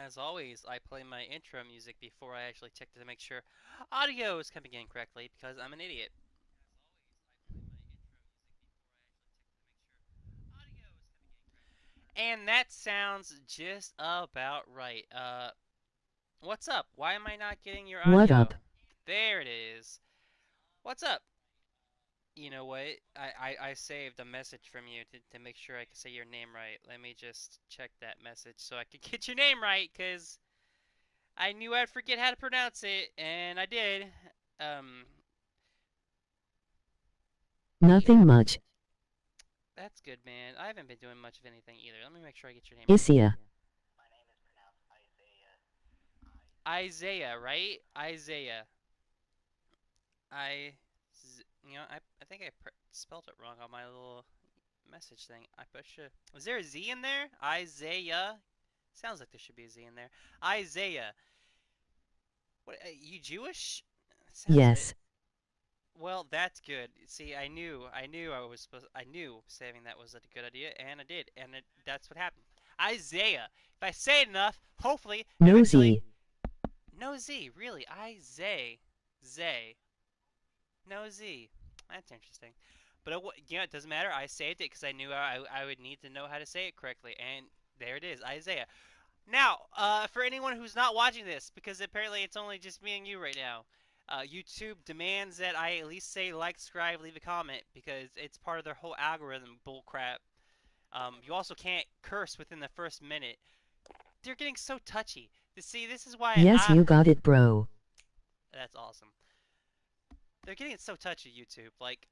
As always, I play my intro music before I actually check to make sure audio is coming in correctly because I'm an idiot. And that sounds just about right. What's up? Why am I not getting your What up? audio? There it is. What's up? You know what? I saved a message from you to make sure I can say your name right. Let me just check that message so I could get your name right, because I knew I'd forget how to pronounce it, and I did. Um, yeah. Nothing much. That's good, man. I haven't been doing much of anything either. Let me make sure I get your name right. Isia. Isaiah, right? Isaiah. I, I think I spelled it wrong on my little message thing. I bet you. Was there a Z in there? Isaiah. Sounds like there should be a Z in there. Isaiah. What? You Jewish? Sounds it. Yes. Well, that's good. See, I knew saving that was a good idea, and I did, and that's what happened. Isaiah. If I say it enough, hopefully, eventually, Nosy. no Z, really, Isaiah, Zay, no Z. That's interesting. But it doesn't matter. I saved it because I knew I would need to know how to say it correctly, and there it is, Isaiah. Now, for anyone who's not watching this, because apparently it's only just me and you right now, YouTube demands that I at least say like, subscribe, leave a comment, because it's part of their whole algorithm bullcrap. You also can't curse within the first minute. They're getting so touchy. See, this is why Yes, you got it, bro. That's awesome. They're getting so touchy, YouTube. Like,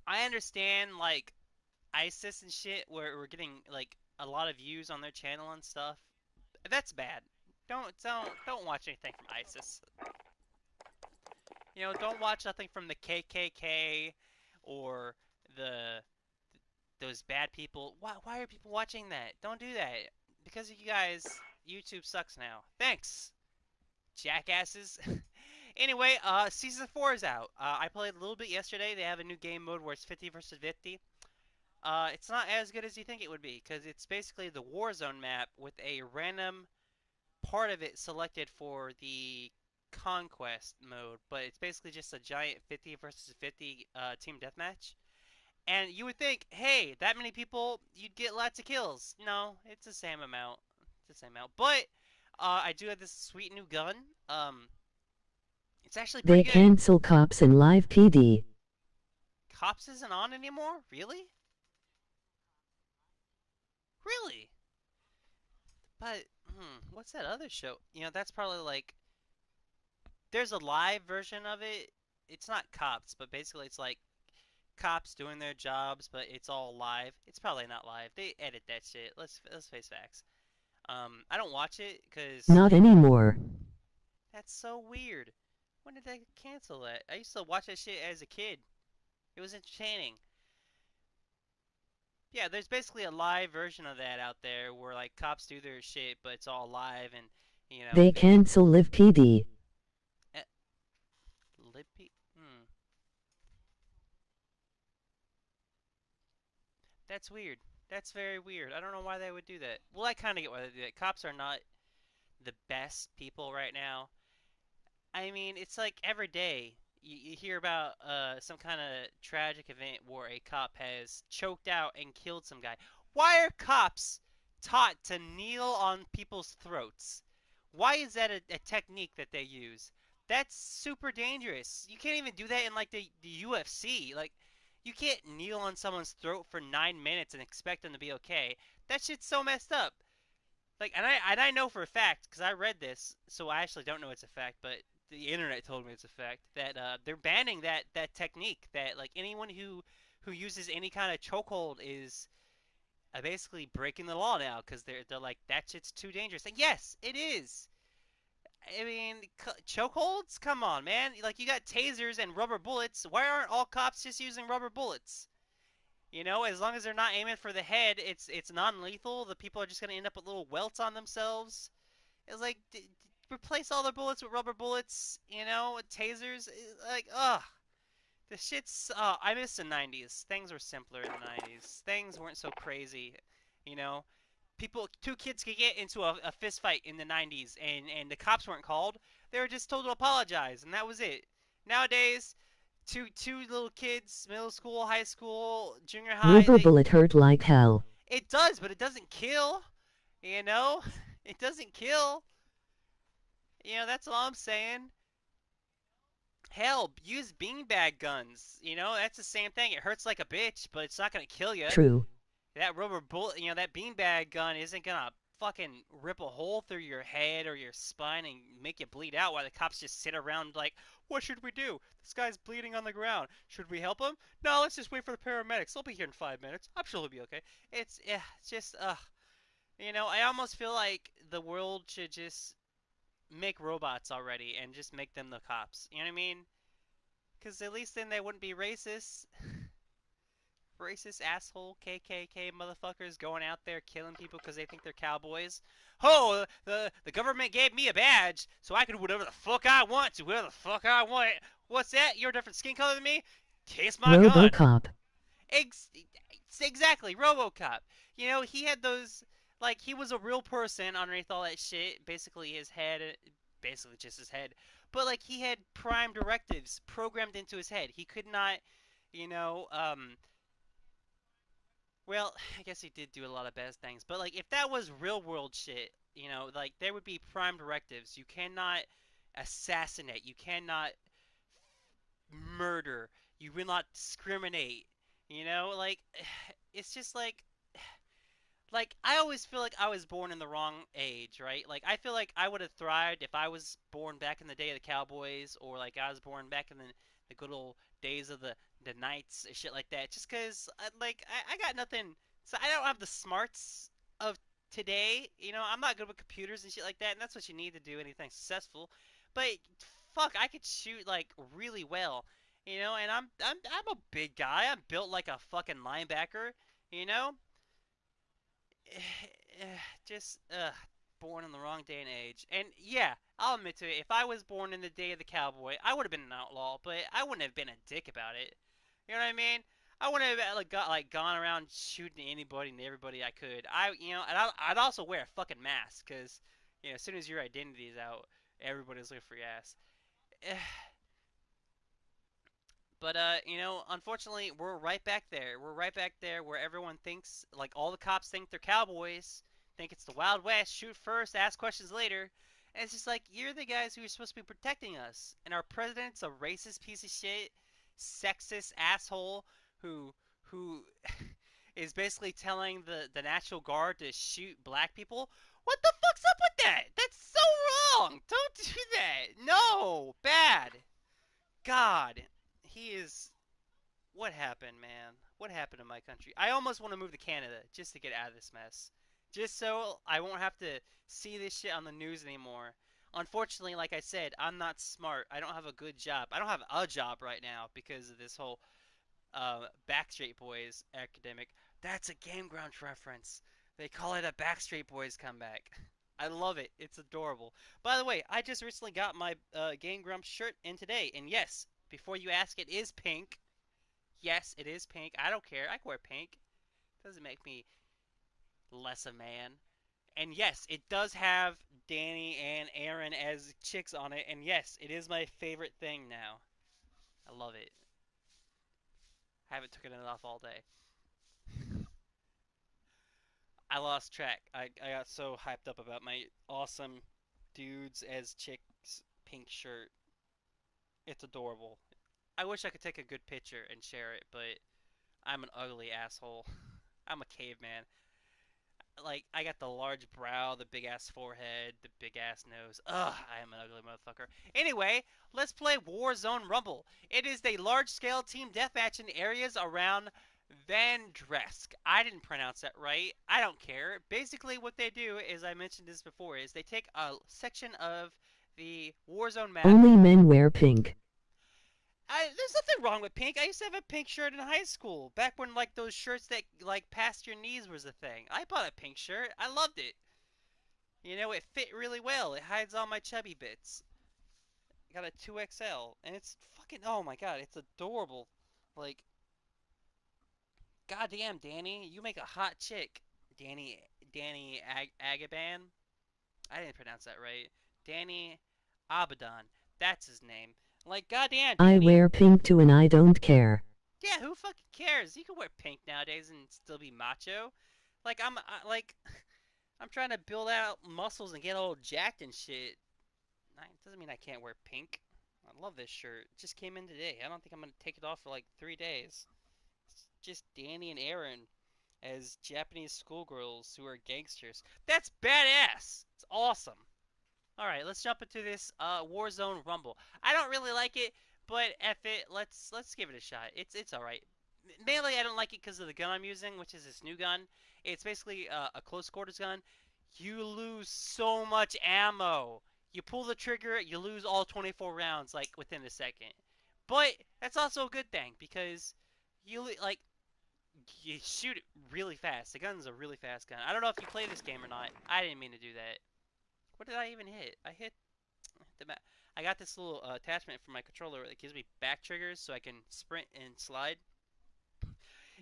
I understand, like, ISIS and shit, where we're getting, like, a lot of views on their channel and stuff. That's bad. Don't watch anything from ISIS. Don't watch nothing from the KKK or the those bad people. Why are people watching that? Don't do that. Because of you guys, YouTube sucks now. Thanks, jackasses. Anyway, season 4 is out. I played a little bit yesterday. They have a new game mode where it's 50 versus 50. It's not as good as you think it would be because it's basically the Warzone map with a random part of it selected for the conquest mode, but it's basically just a giant 50 versus 50 team deathmatch. And you would think, hey, that many people, you'd get lots of kills. No, it's the same amount. It's the same amount. But I do have this sweet new gun. It's actually pretty They good. cancel cops and live PD. Cops isn't on anymore? Really? Really? But what's that other show? That's probably like there's a live version of it. It's not cops, but basically it's like cops doing their jobs, but it's all live. It's probably not live. They edit that shit. Let's face facts. I don't watch it because Not anymore. that's so weird. When did they cancel that? I used to watch that shit as a kid. It was entertaining. Yeah, there's basically a live version of that out there where like cops do their shit, but it's all live and They they cancel live PD. eh, Lippy. That's weird. That's very weird. I don't know why they would do that. Well, I kind of get why they do that. Cops are not the best people right now. I mean, it's like every day you hear about some kind of tragic event where a cop has choked out and killed some guy. Why are cops taught to kneel on people's throats? Why is that a technique that they use? That's super dangerous. You can't even do that in like the UFC. Like, you can't kneel on someone's throat for 9 minutes and expect them to be okay. That shit's so messed up. Like, and I know for a fact because I read this, so I actually don't know it's a fact, but the internet told me it's a fact that they're banning that technique. That like anyone who uses any kind of chokehold is basically breaking the law now because they're like that shit's too dangerous. And yes, it is. I mean, chokeholds? Come on, man! Like you got tasers and rubber bullets. Why aren't all cops just using rubber bullets? As long as they're not aiming for the head, it's non-lethal. The people are just gonna end up with little welts on themselves. It's like replace all their bullets with rubber bullets. With tasers. Like, ugh, the shit's. I miss the '90s. Things were simpler in the '90s. Things weren't so crazy. You know, Two kids could get into a fist fight in the 90s, and the cops weren't called. They were just told to apologize, and that was it. Nowadays, two little kids, middle school, high school, junior high, Rubber they bullet hurt like hell. it does, but it doesn't kill. You know, it doesn't kill. That's all I'm saying. Hell, use beanbag guns. That's the same thing. It hurts like a bitch, but it's not gonna kill you. True. That rubber bullet, that beanbag gun isn't gonna fucking rip a hole through your head or your spine and make you bleed out while the cops just sit around like, what should we do? This guy's bleeding on the ground. Should we help him? No, let's just wait for the paramedics. They'll be here in 5 minutes. I'm sure he'll be okay. It's just, I almost feel like the world should just make robots already and just make them the cops. You know what I mean? Because at least then they wouldn't be racist. Racist asshole KKK motherfuckers going out there killing people because they think they're cowboys. Oh, the government gave me a badge so I could do whatever the fuck I want to, whatever the fuck I want. What's that? You're a different skin color than me? Taste my gun. RoboCop. Ex- exactly, RoboCop. He had those, like, he was a real person underneath all that shit. Basically, his head, basically just his head. But, like, he had prime directives programmed into his head. He could not, you know, well, I guess he did do a lot of bad things. But, like, if that was real world shit, like, there would be prime directives. You cannot assassinate. You cannot murder. You will not discriminate. Like, it's just like I always feel like I was born in the wrong age, right? Like I feel like I would have thrived if I was born back in the day of the Cowboys, or like I was born back in the good old days of the Knights and shit like that. Just because I got nothing, so I don't have the smarts of today. I'm not good with computers and shit like that, and that's what you need to do anything successful. But fuck, I could shoot like really well. And I'm a big guy. I'm built like a fucking linebacker. You know, just born in the wrong day and age. And yeah, I'll admit to it. If I was born in the day of the cowboy, I would have been an outlaw, but I wouldn't have been a dick about it. You know what I mean? I wouldn't have gone around shooting anybody and everybody I could. And I'd also wear a fucking mask because as soon as your identity is out, everybody's looking for your ass. But unfortunately, we're right back there. We're right back there where everyone thinks, like, all the cops think they're cowboys, think it's the Wild West, shoot first, ask questions later. And it's just like, you're the guys who are supposed to be protecting us. And our president's a racist piece of shit, sexist asshole who is basically telling the National Guard to shoot black people. What the fuck's up with that? That's so wrong. Don't do that. No, bad. God, he is. What happened, man? What happened to my country? I almost want to move to Canada just to get out of this mess. Just so I won't have to see this shit on the news anymore. Unfortunately, like I said, I'm not smart. I don't have a good job. I don't have a job right now because of this whole Backstreet Boys academic. That's a Game Grumps reference. They call it a Backstreet Boys comeback. I love it. It's adorable. By the way, I just recently got my Game Grumps shirt in today, and yes, before you ask, it is pink. Yes, it is pink. I don't care. I can wear pink. Doesn't make me less a man. And yes, it does have Danny and Aaron as chicks on it, and yes, it is my favorite thing now. I love it. I haven't taken it off all day. I lost track. I got so hyped up about my awesome dudes as chicks pink shirt. It's adorable. I wish I could take a good picture and share it, but I'm an ugly asshole. I'm a caveman. Like, I got the large brow, the big ass forehead, the big ass nose. Ugh, I am an ugly motherfucker. Anyway, let's play Warzone Rumble. It is a large scale team deathmatch in areas around Vandresk. I didn't pronounce that right. I don't care. Basically, what they do, as I mentioned this before, is they take a section of the Warzone map. Only men wear pink. There's nothing wrong with pink. I used to have a pink shirt in high school, back when like those shirts that like past your knees was a thing. I bought a pink shirt. I loved it. It fit really well. It hides all my chubby bits. Got a 2XL, and it's fucking, oh my god, it's adorable. Like, goddamn, Danny, you make a hot chick. Danny Agaban. I didn't pronounce that right. Danny Abaddon. That's his name. Like, goddamn, I Danny. wear pink too and I don't care. Yeah, who fucking cares? You can wear pink nowadays and still be macho. Like, I'm trying to build out muscles and get all jacked and shit. It doesn't mean I can't wear pink. I love this shirt. It just came in today. I don't think I'm gonna take it off for like 3 days. It's just Danny and Aaron as Japanese schoolgirls who are gangsters. That's badass. It's awesome. All right, let's jump into this Warzone Rumble. I don't really like it, but F it. Let's give it a shot. It's all right. Mainly, I don't like it because of the gun I'm using, which is this new gun. It's basically a close quarters gun. You lose so much ammo. You pull the trigger, you lose all 24 rounds like within a second. But that's also a good thing because like you shoot it really fast. The gun's a really fast gun. I don't know if you play this game or not. I didn't mean to do that. What did I even hit? I hit the map. I got this little attachment for my controller that gives me back triggers so I can sprint and slide.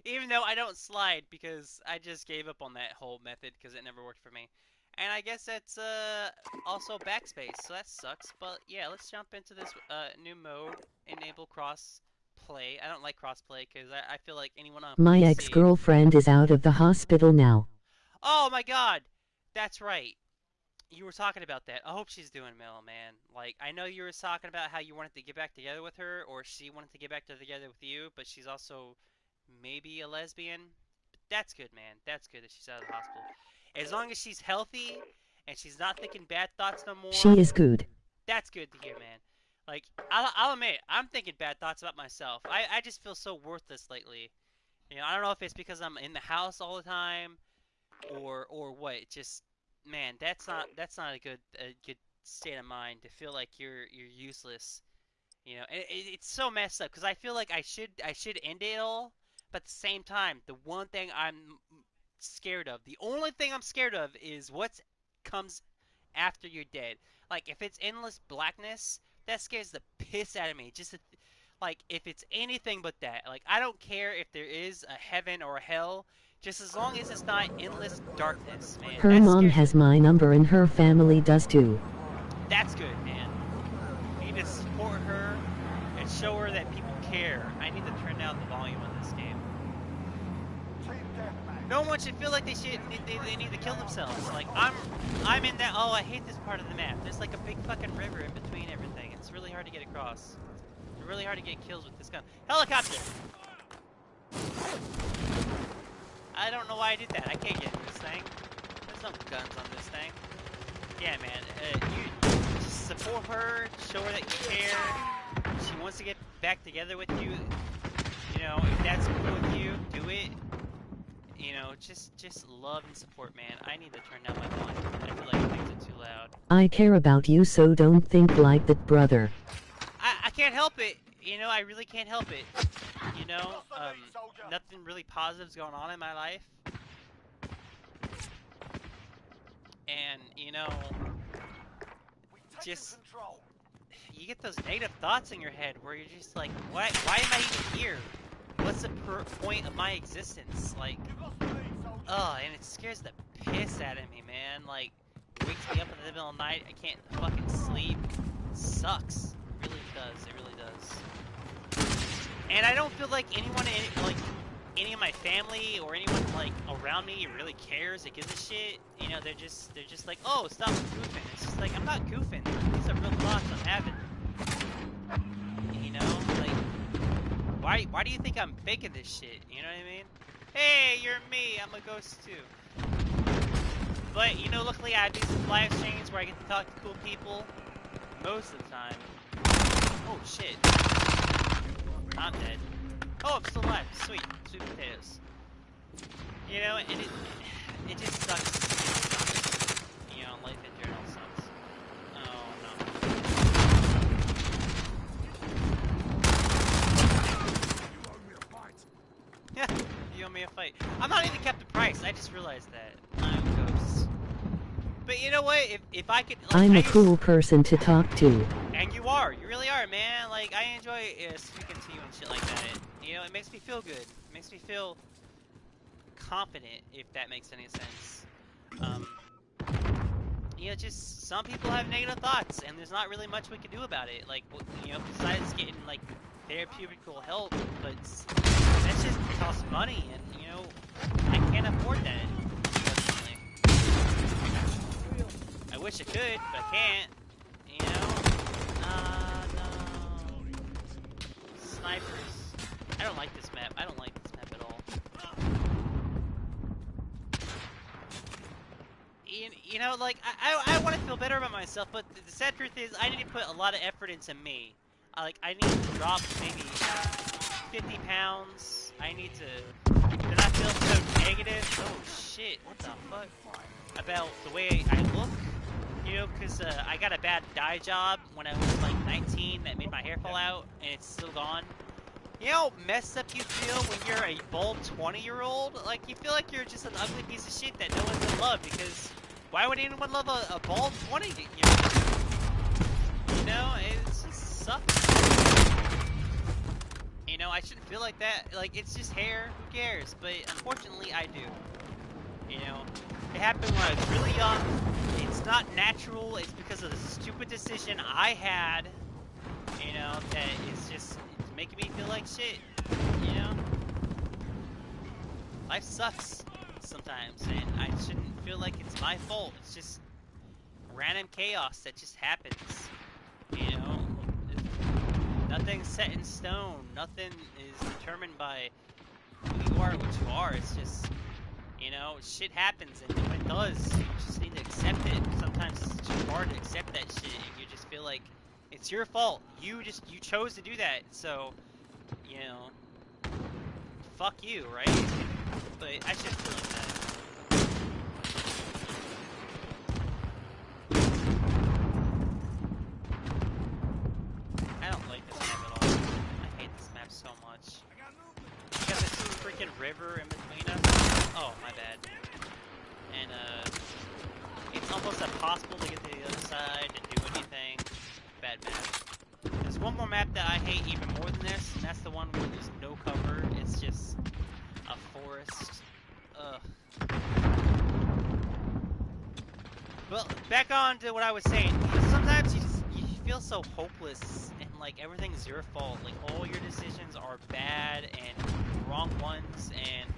Even though I don't slide because I just gave up on that whole method because it never worked for me. And I guess that's also backspace, so that sucks. But yeah, let's jump into this new mode, enable cross play. I don't like cross play because I feel like anyone on My PC. ex-girlfriend is out of the hospital now. Oh my god, that's right. You were talking about that. I hope she's doing well, man. Like, I know you were talking about how you wanted to get back together with her, or she wanted to get back together with you, but she's also maybe a lesbian. But that's good, man. That's good that she's out of the hospital. As long as she's healthy and she's not thinking bad thoughts no more, She is good. that's good to hear, man. Like, I'll admit, I'm thinking bad thoughts about myself. I just feel so worthless lately. You know, I don't know if it's because I'm in the house all the time, or what. Just man, that's not a good state of mind to feel like you're useless. You know, and it's so messed up because I feel like I should end it all, but at the same time, the one thing I'm scared of, the only thing I'm scared of is what comes after you're dead. Like if it's endless blackness, that scares the piss out of me. Like if it's anything but that. Like I don't care if there is a heaven or a hell, just as long as it's not endless darkness, man. Her That mom scares the. has my number and her family does too. That's good, man. You need to support her and show her that people care. I need to turn down the volume on this game. No one should feel like they need to kill themselves. Like I'm in that. Oh, I hate this part of the map. There's like a big fucking river in between everything. It's really hard to get across. It's really hard to get kills with this gun. Helicopter. I don't know why I did that. I can't get in this thing. There's no guns on this thing. Yeah, man. You just support her. Show her that you care. She wants to get back together with you. You know, if that's cool with you, do it. You know, just love and support, man. I need to turn down my volume. I feel like things are too loud. I care about you, so don't think like that, brother. I can't help it. You know, I really can't help it. You know, nothing really positive's going on in my life. And, you know, just, you get those negative thoughts in your head where you're just like, why am I even here? What's the point of my existence? Like, and it scares the piss out of me, man. Like, wakes me up in the middle of the night. I can't fucking sleep. It sucks. It really does. It really does. And I don't feel like anyone, like, any of my family or anyone like around me really cares. It gives a shit. You know, they're just like, oh, stop goofing. It's just like I'm not goofing. These are real thoughts I'm having. You know, like, why do you think I'm faking this shit? You know what I mean? Hey, you're me. I'm a ghost too. But you know, luckily I do some live streams where I get to talk to cool people most of the time. Oh shit. I'm dead. Oh, I'm still alive. Sweet. Sweet potatoes. You know, and it just sucks. You know, life in general sucks. Oh, no. Yeah, you owe me a fight. I'm not even kept the price. I just realized that. I'm ghosts. But you know what? If I could... Like, I'm a cool person to talk to. And you are. You really are, man. Like, I enjoy speaking to you and shit like that. You know, it makes me feel good. It makes me feel confident, if that makes any sense. Um, just some people have negative thoughts, and there's not really much we can do about it. Like, besides getting like therapeutical help, but that just costs money, and I can't afford that. Unfortunately, I wish I could, but I can't. No. Snipers. I don't like this map. I don't like this map at all. Like, I want to feel better about myself, but the sad truth is I need to put a lot of effort into me. I need to drop maybe 50 pounds. I need to not feel so negative. Oh, shit. What the fuck? About the way I look. Because I got a bad dye job when I was, like, 19 that made my hair fall out, and it's still gone. You know how messed up you feel when you're a bald 20-year-old? Like, you feel like you're just an ugly piece of shit that no one can love, because why would anyone love a bald 20-year-old? It just sucks. I shouldn't feel like that. Like, it's just hair, who cares? But unfortunately, I do. It happened when I was really young. It's not natural, it's because of the stupid decision I had, that it's just making me feel like shit, Life sucks sometimes, and I shouldn't feel like it's my fault. It's just random chaos that just happens, Nothing's set in stone. Nothing is determined by who you are and what you are. It's just, shit happens, and when it does, you just need to accept it. Sometimes it's too hard to accept that shit, and you just feel like it's your fault. You chose to do that, so, fuck you, right? But I shouldn't feel like that. I don't like this map at all. I hate this map so much. We got this freaking river in between us. Oh, my bad. And, it's almost impossible to get to the other side and do anything. Bad map. There's one more map that I hate even more than this, and that's the one where there's no cover. It's just a forest. Ugh. Well, back on to what I was saying. Sometimes you feel so hopeless, and like everything's your fault. Like all your decisions are bad and wrong ones, and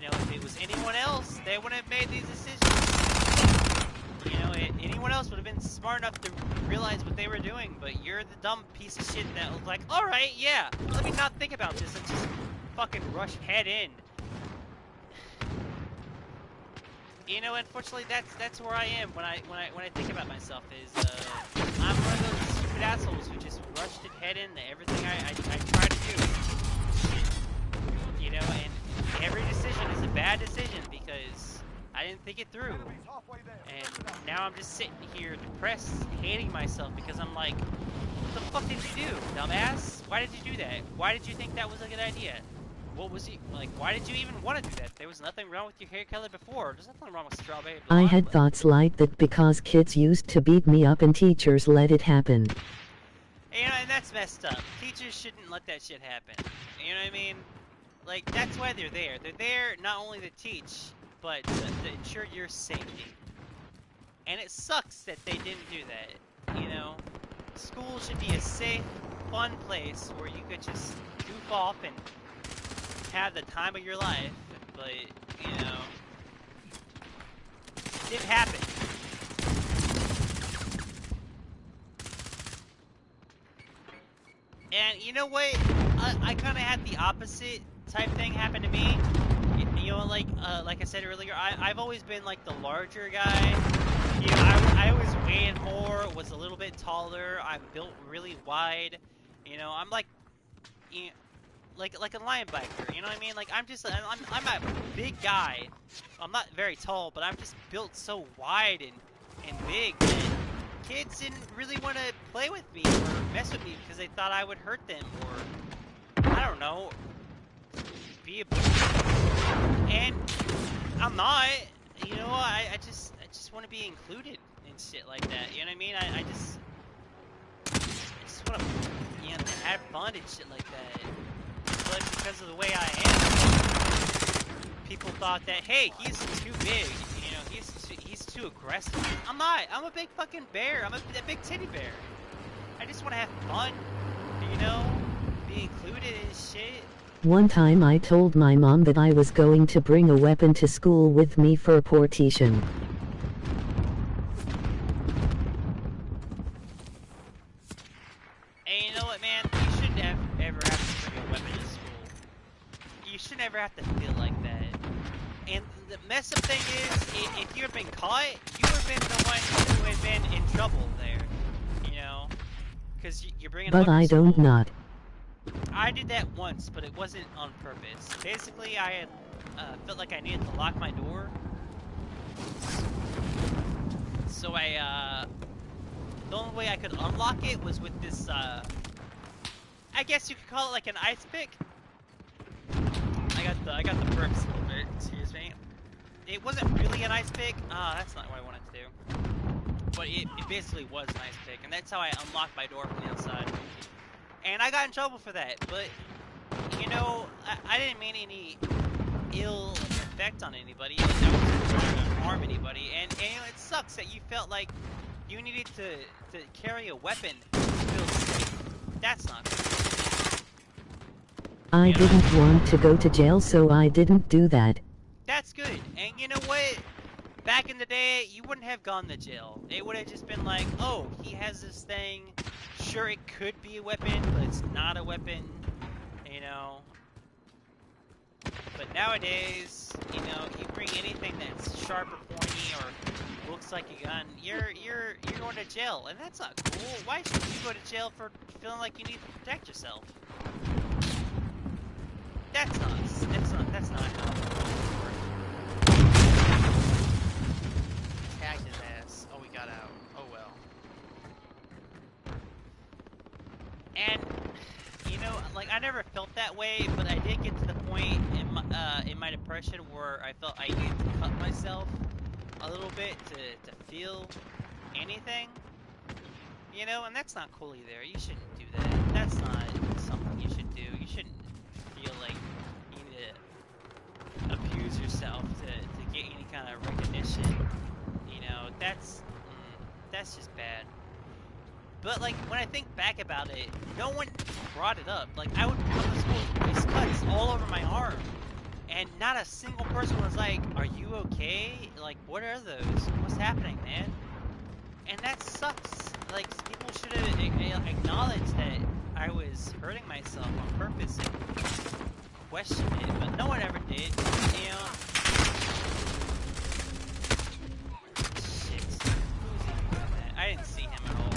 if it was anyone else, they wouldn't have made these decisions. Anyone else would have been smart enough to realize what they were doing, but you're the dumb piece of shit that was like, alright, yeah, let me not think about this and just fucking rush head in. Unfortunately, that's where I am when I think about myself. Is I'm one of those stupid assholes who just rushed it head into everything I try to do. And every decision is a bad decision because I didn't think it through. And now I'm just sitting here depressed, hating myself because I'm like, what the fuck did you do, dumbass? Why did you do that? Why did you think that was a good idea? What was he like? Why did you even want to do that? There was nothing wrong with your hair color before. There's nothing wrong with strawberry blonde. I had thoughts like that because kids used to beat me up and teachers let it happen. And that's messed up. Teachers shouldn't let that shit happen. You know what I mean? Like, that's why they're there. They're there not only to teach, but to ensure your safety. And it sucks that they didn't do that, School should be a safe, fun place where you could just goof off and have the time of your life, but, it didn't happen. And you know what? I kind of had the opposite type thing happen to me. Like I said earlier, I've always been like the larger guy. I always weighed more, was a little bit taller. I'm built really wide. I'm like, like a lion biker. You know what I mean? Like I'm a big guy. I'm not very tall, but I'm just built so wide and big that kids didn't really want to play with me or mess with me because they thought I would hurt them or I don't know, be a bully. And I'm not. I just want to be included in shit like that. You know what I mean? I just want to have fun and shit like that. But because of the way I am, People thought that, hey, he's too big, he's too aggressive. I'm not. I'm a big fucking bear. I'm a big titty bear. I just want to have fun, you know, be included in shit. One time I told my mom that I was going to bring a weapon to school with me for portation. And you know what, man? You shouldn't have ever have to bring a weapon to school. You should never have to feel like that. And the messed up thing is, if you had been caught, you would have been the one who had been in trouble there. You know, because you're bringing a But weapon to I don't school. not. I did that once, but it wasn't on purpose. Basically, I had felt like I needed to lock my door, so the only way I could unlock it was with this. I guess you could call it like an ice pick. I got the burps a little bit. Excuse me. It wasn't really an ice pick. Ah, that's not what I wanted to do. But it basically was an ice pick, and that's how I unlocked my door from the outside. And I got in trouble for that, but I didn't mean any ill effect on anybody. Like, I wasn't trying to harm anybody, and it sucks that you felt like you needed to carry a weapon to feel safe. That's not cool. I You know, didn't want to go to jail, so I didn't do that. that's good. And you know what? Back in the day, you wouldn't have gone to jail. It would have just been like, oh, he has this thing. Sure, it could be a weapon, but it's not a weapon. You know. But nowadays, you bring anything that's sharp or pointy or looks like a gun, you're going to jail, and that's not cool. Why should you go to jail for feeling like you need to protect yourself? That's not how it works. Tagged his ass. Oh, we got out. Oh well. And like I never felt that way, but I did get to the point in my depression where I felt I needed to cut myself a little bit to feel anything, and that's not cool either. You shouldn't do that. That's not something you should do. You shouldn't feel like you need to abuse yourself to get any kind of recognition. That's just bad. But like when I think back about it, no one brought it up. Like I would come to school with these cuts all over my arm, and not a single person was like, "Are you okay? Like what are those? What's happening, man?" And that sucks. Like people should have acknowledged that I was hurting myself on purpose and questioned it, but no one ever did. Shit. Who's even doing that? I didn't see him at all.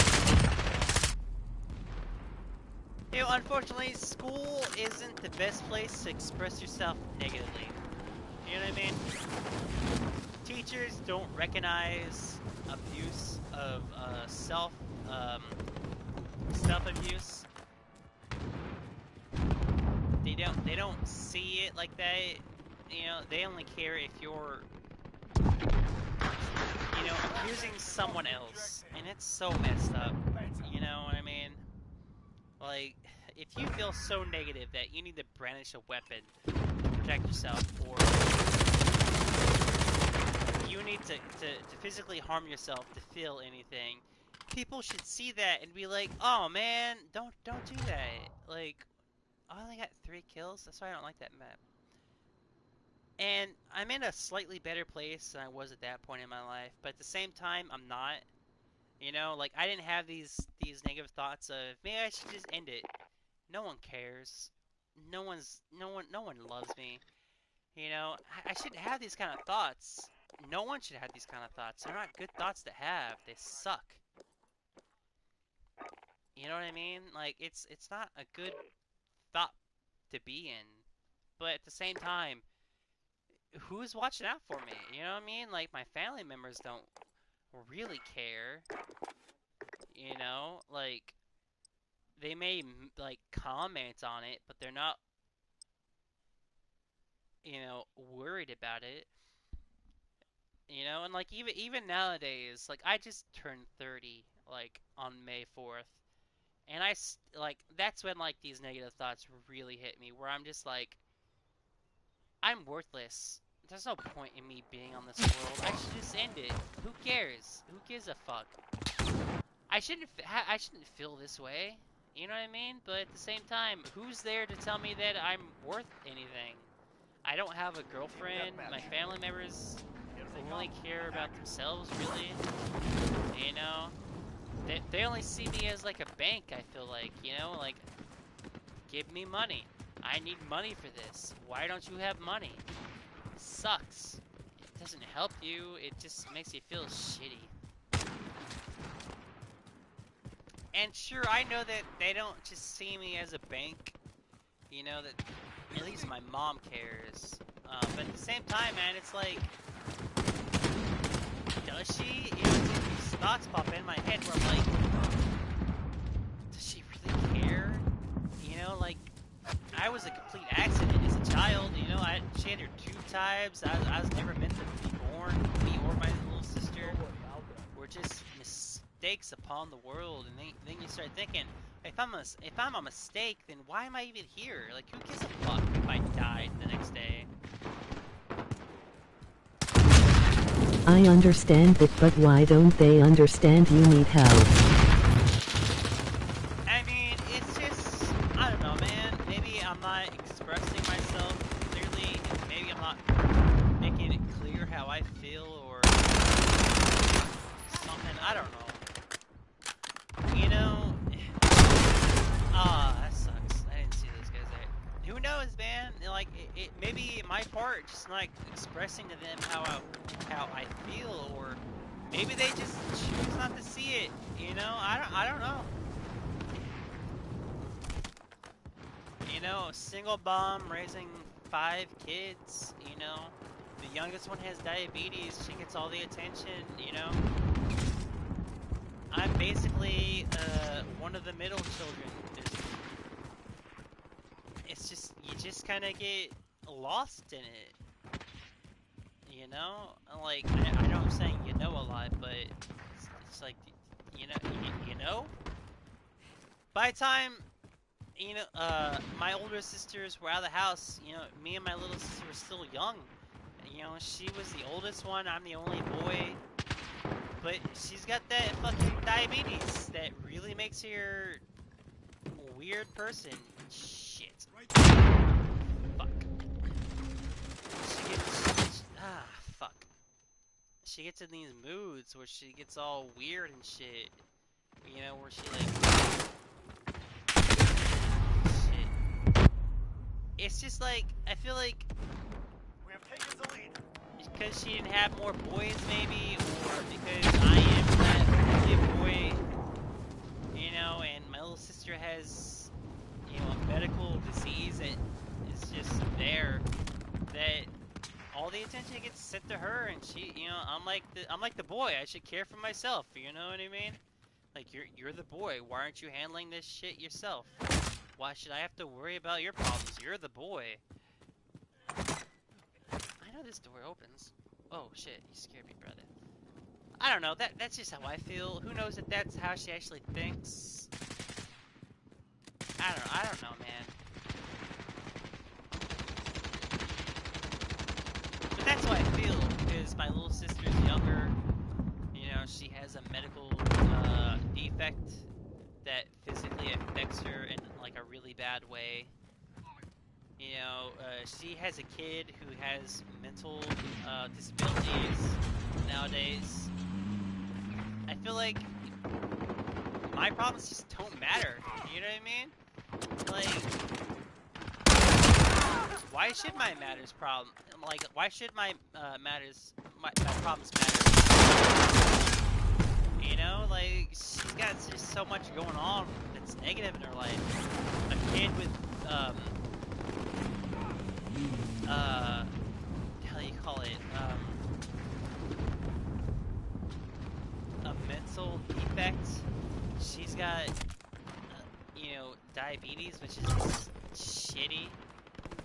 Unfortunately, school isn't the best place to express yourself negatively. You know what I mean? Teachers don't recognize abuse of um, self abuse. They don't see it like that. They only care if you're abusing someone else, and it's so messed up. You know what I mean? Like, if you feel so negative that you need to brandish a weapon to protect yourself, or you need to physically harm yourself to feel anything, people should see that and be like, oh man, don't do that. Like, I only got 3 kills, that's why I don't like that map. And I'm in a slightly better place than I was at that point in my life, but at the same time, I'm not. Like I didn't have these negative thoughts of maybe I should just end it. No one cares. No one loves me. I shouldn't have these kind of thoughts. No one should have these kind of thoughts. They're not good thoughts to have. They suck. You know what I mean? Like it's not a good thought to be in. But at the same time, who's watching out for me? You know what I mean? Like my family members don't really care. Like they may like comment on it, but they're not, worried about it. And like even nowadays, like I just turned 30 like on May 4th, and like that's when like these negative thoughts really hit me, where I'm just like, I'm worthless. There's no point in me being on this world. I should just end it. Who cares? Who gives a fuck? I shouldn't feel this way. You know what I mean? But at the same time, who's there to tell me that I'm worth anything? I don't have a girlfriend. My family members only care about themselves, really. You know? They only see me as like a bank, I feel like, you know? Like, give me money. I need money for this. Why don't you have money? It sucks. It doesn't help you. It just makes you feel shitty. And sure, I know that they don't just see me as a bank. You know, that at least my mom cares. But at the same time, man, it's like, does she? You know, these thoughts pop in my head where I'm like, does she really care? You know, like, I was a complete accident as a child. You know, she had her tube times. I was never meant to be born. Me or my little sister were just mistakes upon the world. And then you start thinking, if I'm a mistake, then why am I even here? Like, who gives a fuck if I died the next day? I understand that, but why don't they understand you need help? I mean, it's just, I don't know, man. Maybe I'm not expressing myself clearly. Maybe I'm not making it clear how I feel or something. I don't know. You know, that sucks. I didn't see those guys there. Who knows, man? Like, maybe my part just not expressing to them how I feel, or maybe they just choose not to see it. You know, I don't know. You know, single mom raising 5 kids. You know, the youngest one has diabetes. She gets all the attention. You know, I'm basically one of the middle children. It's just, you just kind of get lost in it. You know, like, I know I'm saying you know a lot, but it's like, you know. By the time, you know, my older sisters were out of the house, you know, me and my little sister were still young. You know, she was the oldest one. I'm the only boy. But she's got that fucking diabetes that really makes her a weird person. Shit. Fuck. Fuck. She gets in these moods where she gets all weird and shit. You know, where she like... Shit. It's just like, I feel like... We have taken the lead. Because she didn't have more boys, maybe, or because I am that only boy, you know, and my little sister has, you know, a medical disease that is just there, that all the attention gets sent to her, and she, you know, I'm like the boy. I should care for myself. You know what I mean? Like, you're the boy. Why aren't you handling this shit yourself? Why should I have to worry about your problems? You're the boy. I know this door opens. Oh shit, you scared me, brother. I don't know, that's just how I feel. Who knows if that's how she actually thinks? I don't know, man. But that's how I feel, because my little sister's younger. You know, she has a medical defect that physically affects her in like a really bad way. You know, she has a kid who has mental disabilities nowadays. I feel like my problems just don't matter. You know what I mean? Like, why should my matters problem? Like, why should my my problems matter? You know, like, she's got just so much going on that's negative in her life. A kid with how do you call it, a mental defect. She's got, you know, diabetes, which is just shitty.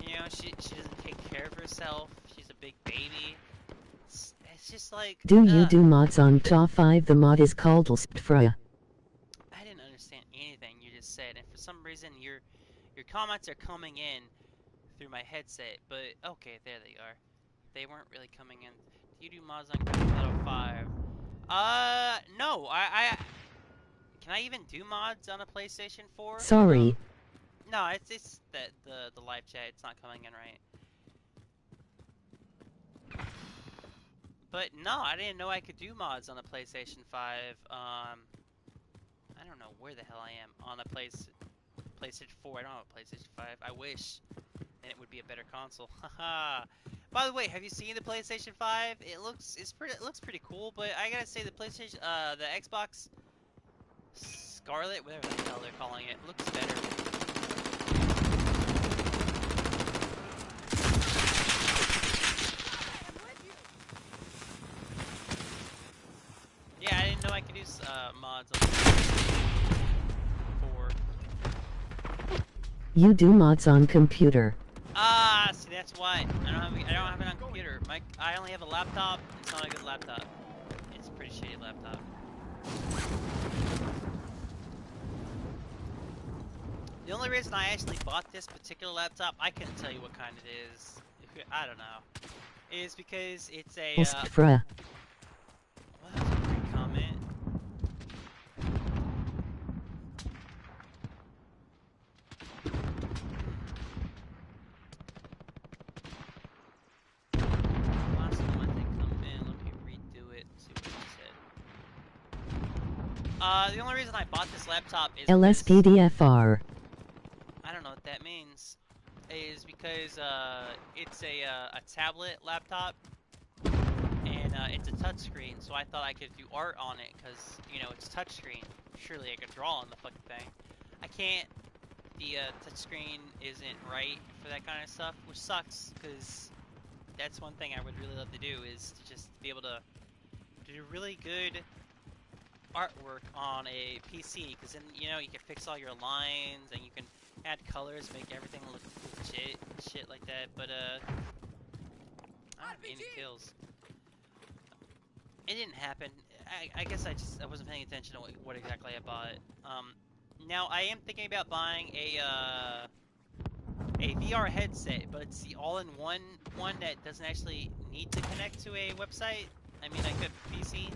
You know, she doesn't take care of herself. She's a big baby. It's just like, Do you do mods on top 5? The mod is called Lspfra. I didn't understand anything you just said, and for some reason your comments are coming in through my headset, but okay, there they are. They weren't really coming in. Do you do mods on Grand Theft Auto 5? No. Can I even do mods on a PlayStation 4? Sorry. No, it's the live chat. It's not coming in right. But no, I didn't know I could do mods on a PlayStation 5. I don't know where the hell I am on a PlayStation 4. I don't have a PlayStation 5. I wish, and it would be a better console. Haha. By the way, have you seen the PlayStation 5? It looks pretty cool, but I gotta say the PlayStation, the Xbox Scarlet, whatever the hell they're calling it, looks better. Yeah, I didn't know I could use mods on the 4. You do mods on computer. Ah, see that's why I don't have it on computer. I only have a laptop. It's not a good laptop. It's a pretty shitty laptop. The only reason I actually bought this particular laptop, I couldn't tell you what kind it is. I don't know. Is because it's a. Escfra. Well, that's a great comment. Last time I think come in, let me redo it. See what it said. The only reason I bought this laptop is LSPDFR. I don't know what that means. Is because it's a tablet laptop and it's a touchscreen, so I thought I could do art on it because you know it's touchscreen. Surely I could draw on the fucking thing. I can't. The touchscreen isn't right for that kind of stuff, which sucks because that's one thing I would really love to do is to just be able to do really good artwork on a PC, because then you know you can fix all your lines and you can add colors, make everything look legit, shit like that. But I don't have any kills. It didn't happen. I guess I wasn't paying attention to what exactly I bought. Now I am thinking about buying a VR headset, but it's the all-in-one one that doesn't actually need to connect to a website. I mean, I could PC,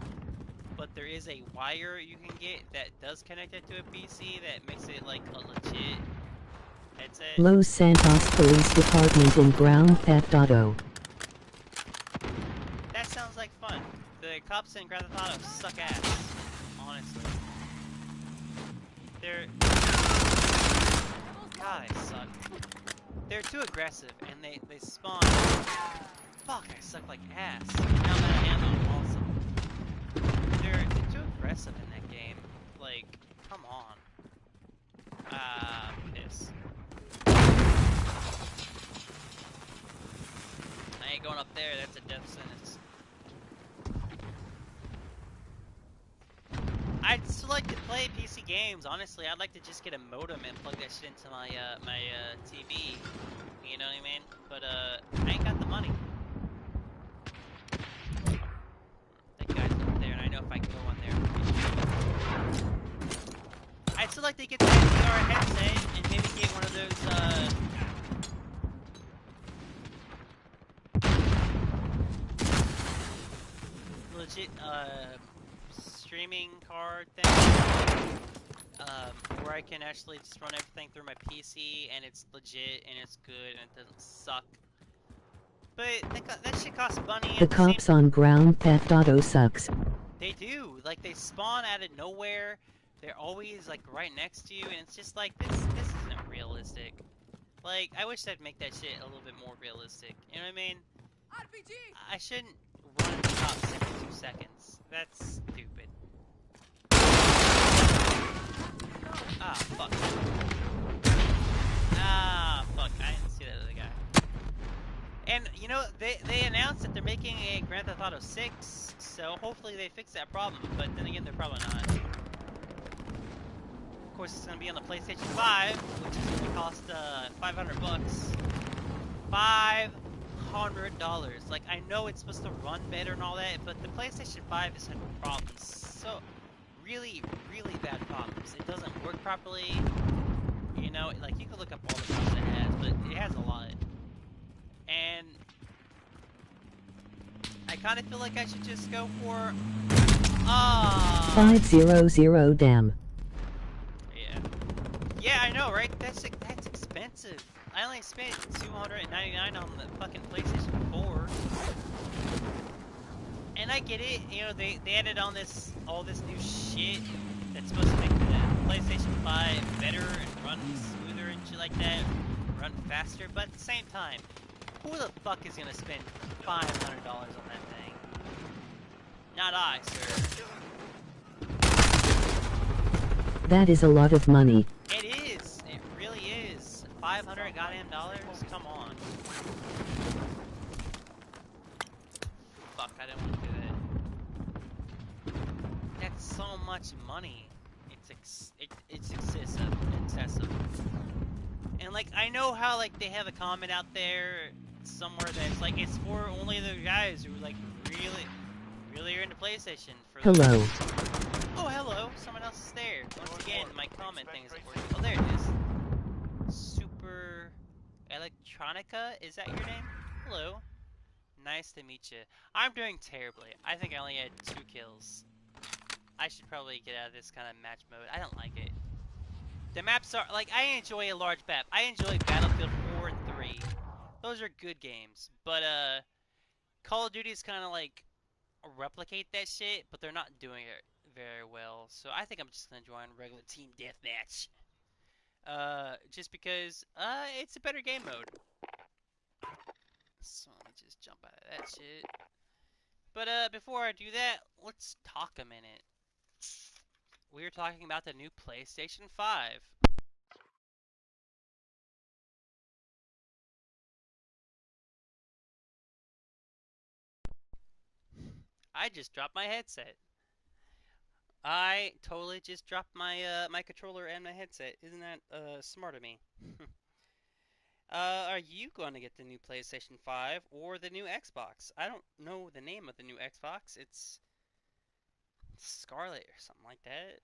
but there is a wire you can get that does connect it to a PC that makes it like a legit headset. Los Santos Police Department in Grand Theft Auto. That sounds like fun. The cops in Grand Theft Auto suck ass, honestly. God, they suck. They're too aggressive, and they spawn. Fuck, I suck like ass. Now I'm out of ammo, also. They're too aggressive in that game. Like, come on. Piss. I ain't going up there, that's a death sentence. I'd still like to play PC games, honestly. I'd like to just get a modem and plug that shit into my TV. You know what I mean? But I ain't got the money. That guy's up there, and I know if I can go on there. I'd still like to get the VR headset and maybe get one of those legit streaming card thing, where I can actually just run everything through my PC and it's legit and it's good and it doesn't suck. But that shit costs money. The cops on Grand Theft Auto sucks. They do. Like, they spawn out of nowhere. They're always like right next to you, and it's just like this isn't realistic. Like, I wish they'd make that shit a little bit more realistic. You know what I mean? RPG. I shouldn't run at the cops every 2 seconds. That's stupid. Ah, fuck. Ah, fuck. I didn't see that other guy. And, you know, they announced that they're making a Grand Theft Auto 6, so hopefully they fix that problem, but then again, they're probably not. Of course, it's going to be on the PlayStation 5, which is going to cost, $500. $500. Like, I know it's supposed to run better and all that, but the PlayStation 5 is having problems. So, really, really bad problems. It doesn't work properly. You know, like, you can look up all the problems it has, but it has a lot. kind of feel like I should just go for. Ah. 500 damn. Yeah. Yeah, I know, right? That's expensive. I only spent 299 on the fucking PlayStation 4. And I get it, you know, they added on this all this new shit that's supposed to make the PlayStation 5 better and run smoother and shit like that, run faster, but at the same time, who the fuck is gonna spend $500 on that thing? Not I, sir. That is a lot of money. It is. It really is. 500 goddamn dollars? Come on. Fuck, I didn't want to do that. That's so much money. It's excessive. And like I know how like they have a comment out there somewhere that's like it's for only the guys who like really are into PlayStation for the. Hello. Oh, hello. Someone else is there. Once again, my comment thing isn't working. Oh, there it is. Super Electronica, is that your name? Hello. Nice to meet you. I'm doing terribly. I think I only had 2 kills. I should probably get out of this kind of match mode. I don't like it. The maps are, like, I enjoy a large map. I enjoy Battlefield 4 and 3. Those are good games. But, Call of Duty is kind of like replicate that shit, but they're not doing it very well. So I think I'm just gonna join regular team deathmatch. Just because, it's a better game mode. So let me just jump out of that shit. But, before I do that, let's talk a minute. We're talking about the new PlayStation 5. I just dropped my headset. I totally just dropped my my controller and my headset. Isn't that smart of me? Are you going to get the new PlayStation 5 or the new Xbox? I don't know the name of the new Xbox. It's Scarlet or something like that.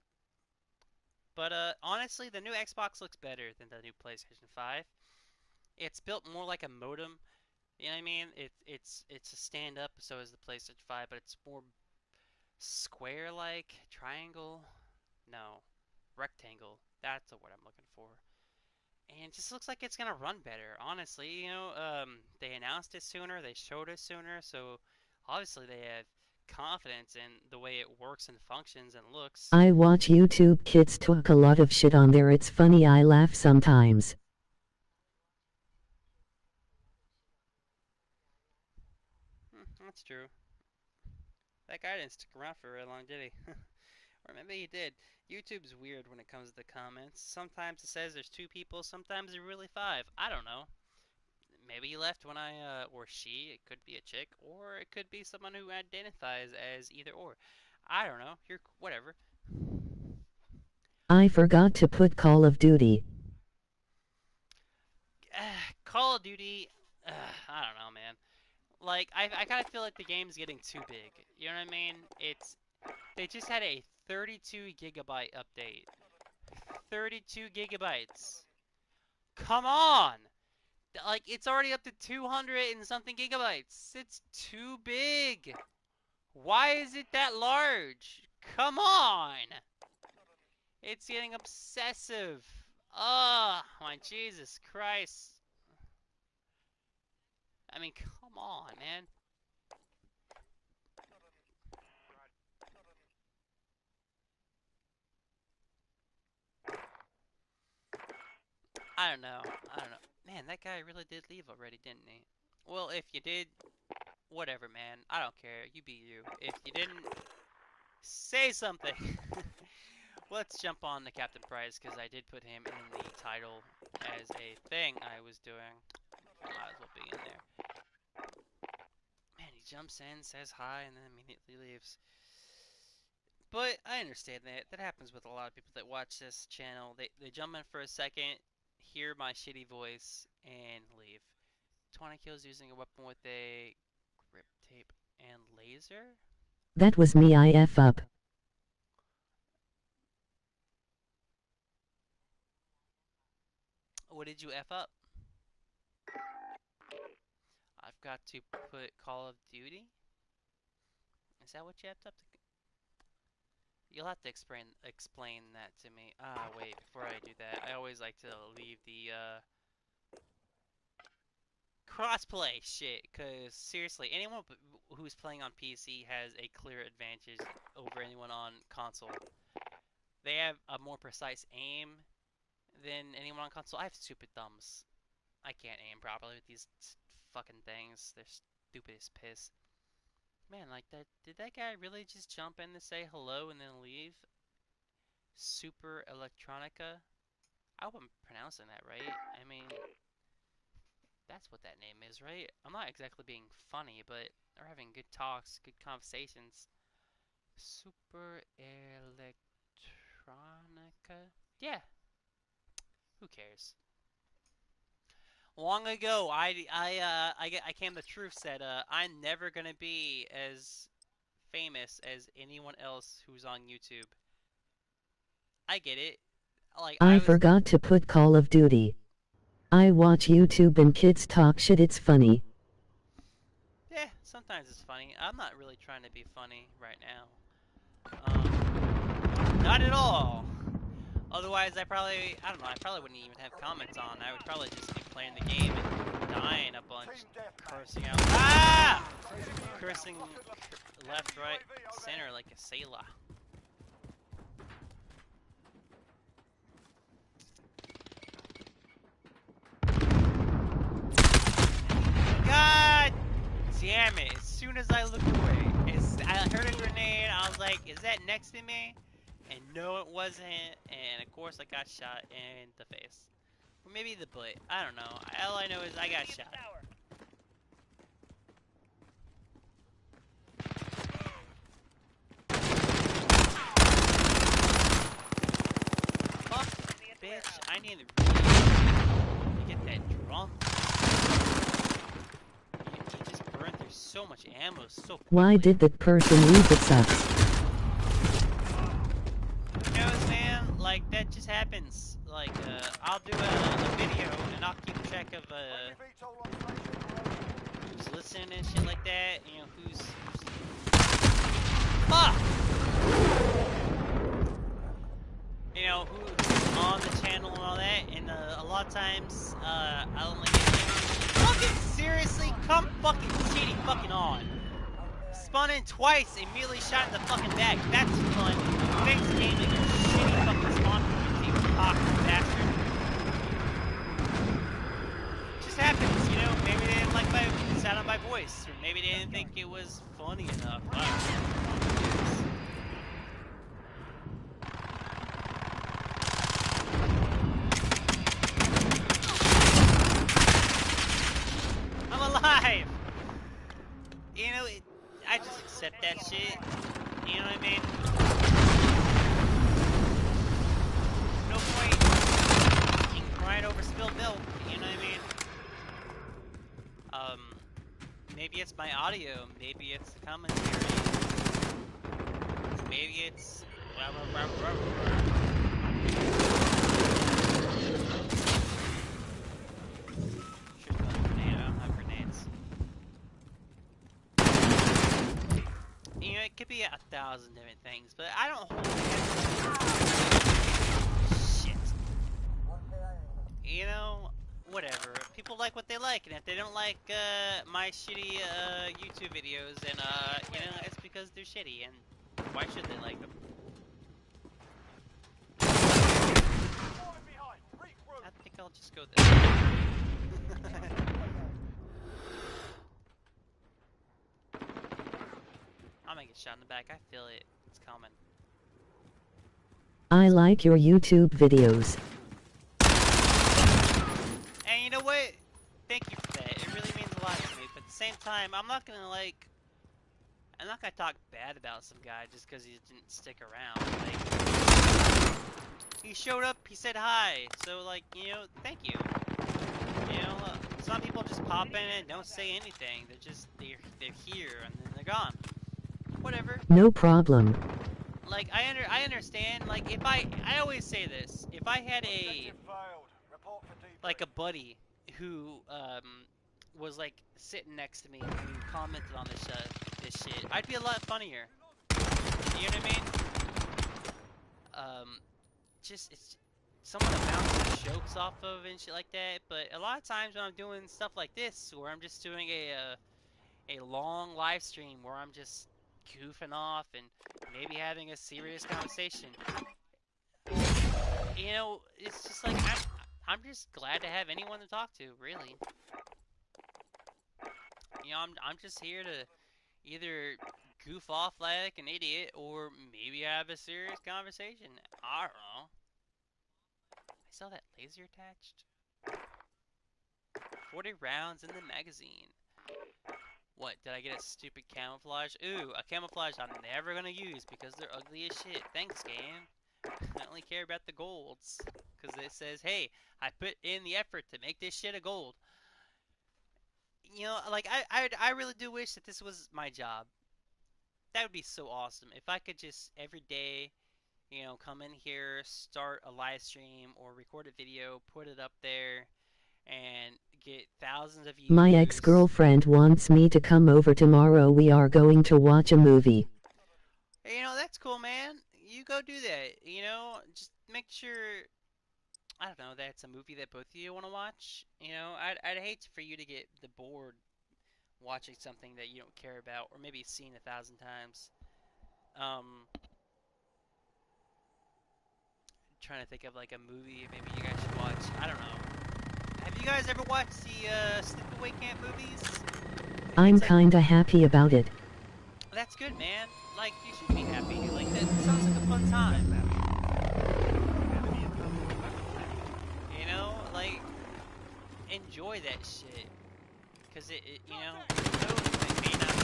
But honestly, the new Xbox looks better than the new PlayStation 5. It's built more like a modem. You know what I mean? It's a stand up, so is the PlayStation 5, but it's more square like, triangle. No, rectangle. That's the word I'm looking for. And it just looks like it's gonna run better. Honestly, you know, they announced it sooner, they showed it sooner, so obviously they have confidence in the way it works and functions and looks. I watch YouTube kids talk a lot of shit on there. It's funny, I laugh sometimes. That's true. That guy didn't stick around for very long, did he? Or maybe he did. YouTube's weird when it comes to the comments. Sometimes it says there's 2 people, sometimes there's really 5. I don't know. Maybe he left when or she, it could be a chick, or it could be someone who identifies as either or. I don't know. You're whatever. I forgot to put Call of Duty. Call of Duty, I don't know, man. Like, I kind of feel like the game's getting too big. You know what I mean? They just had a 32 gigabyte update. 32 gigabytes. Come on! Like, it's already up to 200 and something gigabytes. It's too big. Why is it that large? Come on! It's getting obsessive. Oh, my Jesus Christ. I mean, come on, man. I don't know. I don't know. Man, that guy really did leave already, didn't he? Well, if you did, whatever, man. I don't care. You be you. If you didn't, say something. Let's jump on to Captain Price, because I did put him in the title as a thing I was doing. Might as well be in there. Man, he jumps in, says hi, and then immediately leaves. But I understand that. That happens with a lot of people that watch this channel. They jump in for a second, hear my shitty voice, and leave. 20 kills using a weapon with a grip tape and laser? That was me, I F up. What did you F up? I've got to put Call of Duty? Is that what you have to? You'll have to explain that to me. Ah, wait. Before I do that, I always like to leave the crossplay shit. Cause seriously, anyone who's playing on PC has a clear advantage over anyone on console. They have a more precise aim than anyone on console. I have stupid thumbs. I can't aim properly with these fucking things. They're stupid as piss. Man, like that. Did that guy really just jump in to say hello and then leave? Super Electronica? I hope I'm pronouncing that right. I mean, that's what that name is, right? I'm not exactly being funny, but they're having good talks, good conversations. Super Electronica? Yeah, who cares? Long ago, I came to the truth that I'm never gonna be as famous as anyone else who's on YouTube. I get it. Like I I was, forgot to put Call of Duty. I watch YouTube and kids talk shit, it's funny. yeah. Sometimes it's funny. I'm not really trying to be funny right now. Not at all. Otherwise, I don't know, I probably wouldn't even have comments on. I would probably just be playing the game and dying a bunch, Team deathmatch. cursing out. Ah! Cursing left, right, center like a sailor. God damn it! As soon as I looked away, I heard a grenade. I was like, "Is that next to me?" And no, it wasn't. And of course, I got shot in the face, or maybe the butt. I don't know. All I know is I got shot. Fuck, bitch! I need to get that drum. You just burned through so much ammo so Why quickly. did that person leave? It sucks. Who knows, man? Like, that just happens. Like, I'll do a video and I'll keep track of, Friendly VTOL on station. who's listening and shit like that. You know, who's fuck! You know, who's on the channel and all that. And, a lot of times, I'll only get fucking seriously? Come fucking cheating fucking on. Spun in twice, immediately shot in the fucking back. That's fun. Thanks, game, like a shitty fucking spawn from your team, cock bastard. Just happens, you know. Maybe they didn't like the sound of my voice, or maybe they didn't think it was funny enough. I don't know. I'm alive. You know, I just accept that shit. You know what I mean? No point in crying over spilled milk. You know what I mean? Maybe it's my audio. Maybe it's the commentary. Maybe it's. Should have a grenade. I don't have grenades. You know, it could be 1,000 different things, but I don't hold shit. You know, whatever. People like what they like, and if they don't like my shitty YouTube videos, then you know, it's because they're shitty, and why should they like them? Falling behind. Regroup. I think I'll just go this way. I'm gonna get shot in the back. I feel it. It's coming. I like your YouTube videos. And you know what? Thank you for that. It really means a lot to me. But at the same time, I'm not gonna talk bad about some guy just because he didn't stick around. Like, he showed up, he said hi. So like, you know, thank you. You know, some people just pop in and don't say anything. They're here and then they're gone. Whatever. No problem. Like I understand. Like if I always say this. If I had a Objective failed. Report for debrief. like a buddy who was like sitting next to me and commented on this this shit, I'd be a lot funnier. You know what I mean? Just it's someone to bounce jokes off of and shit like that. But a lot of times when I'm doing stuff like this, where I'm just doing a long live stream where I'm just goofing off and maybe having a serious conversation, it's just like I'm just glad to have anyone to talk to, really. I'm just here to either goof off like an idiot or maybe have a serious conversation. I don't know. I saw that laser attached. 40 rounds in the magazine. What, did I get a stupid camouflage? Ooh, a camouflage I'm never gonna use because they're ugly as shit. Thanks, game. I only care about the golds. Because it says, hey, I put in the effort to make this shit a gold. Like, I really do wish that this was my job. That would be so awesome. If I could just, every day, come in here, start a live stream or record a video, put it up there, and get thousands of My views. ex-girlfriend wants me to come over tomorrow. We are going to watch a movie. That's cool, man. You go do that. Just make sure, I don't know, that's a movie that both of you want to watch. I'd hate for you to get the bored watching something that you don't care about or maybe seen 1,000 times. Trying to think of like a movie maybe you guys should watch. I don't know. Have you guys ever watched the Sleepaway Camp movies? I'm It's like, kinda happy about it. that's good, man. Like, you should be happy. Like, that sounds like a fun time. Like, enjoy that shit. Because who knows, it may not,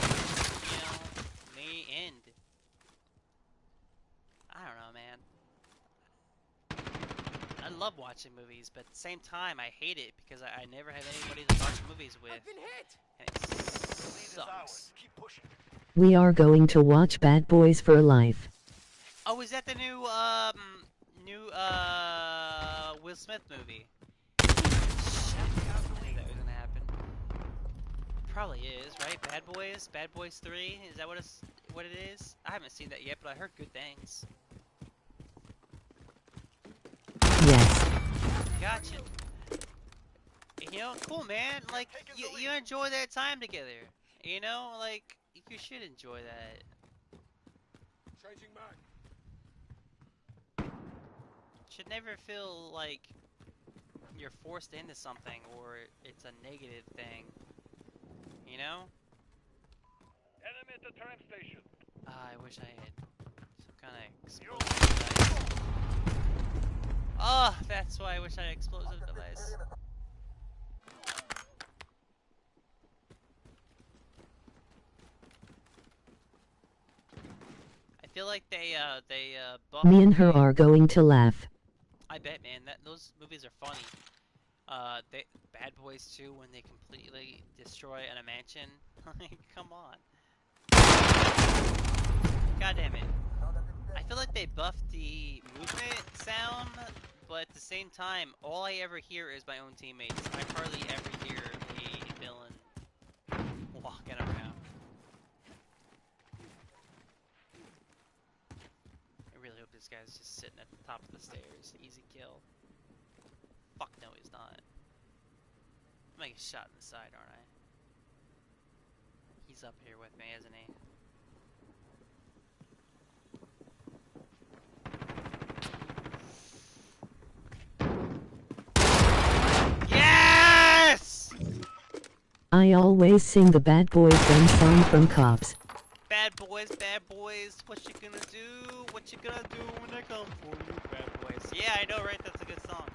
may end. I don't know, man. I love watching movies, but at the same time, I hate it because I never have anybody to watch movies with. I've been hit. And it sucks. Keep pushing. We are going to watch Bad Boys for Life. Oh, is that the new Will Smith movie? Shit, I knew that was gonna happen. Probably is, right? Bad Boys? Bad Boys 3? Is that what it is? I haven't seen that yet, but I heard good things. Yes. Gotcha. Cool, man. Like, you enjoy that time together. Like, you should enjoy that. Changing mag. Should never feel like you're forced into something or it's a negative thing. Enemy at the tram station. I wish I had some kind of explosive device. Oh, that's why I wish I had explosive device. I feel like they buffed Me and her the- are going to laugh. I bet, man, that those movies are funny. Bad Boys 2 when they completely destroy a mansion. Like, come on. God damn it. I feel like they buffed the movement sound, but at the same time, all I ever hear is my own teammates. I hardly ever hear a villain walking around. I really hope this guy's just sitting at the top of the stairs. Easy kill. Fuck no, he's not. I'm gonna get shot in the side, aren't I? He's up here with me, isn't he? Yes! I always sing the Bad Boys theme song from Cops. Bad boys, what you gonna do? What you gonna do when I come for you, bad boys? Yeah, I know, right? That's a good song.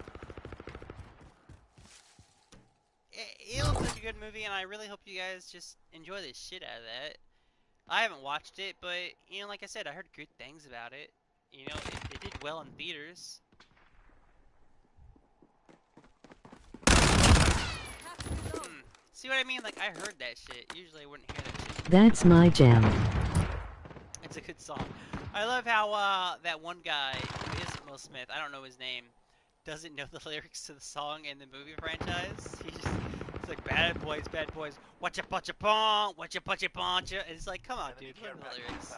It looks like a good movie, and I really hope you guys just enjoy the shit out of that. I haven't watched it, but, like I said, I heard good things about it. It did well in theaters. See what I mean? Like, I heard that shit. Usually I wouldn't hear that shit. That's my jam. It's a good song. I love how, that one guy, who isn't Will Smith, I don't know his name, doesn't know the lyrics to the song in the movie franchise. He's like, bad bad boys, bad boys. Watcha puncha pong, watcha puncha poncha. It's like, come on, dude, learn the lyrics.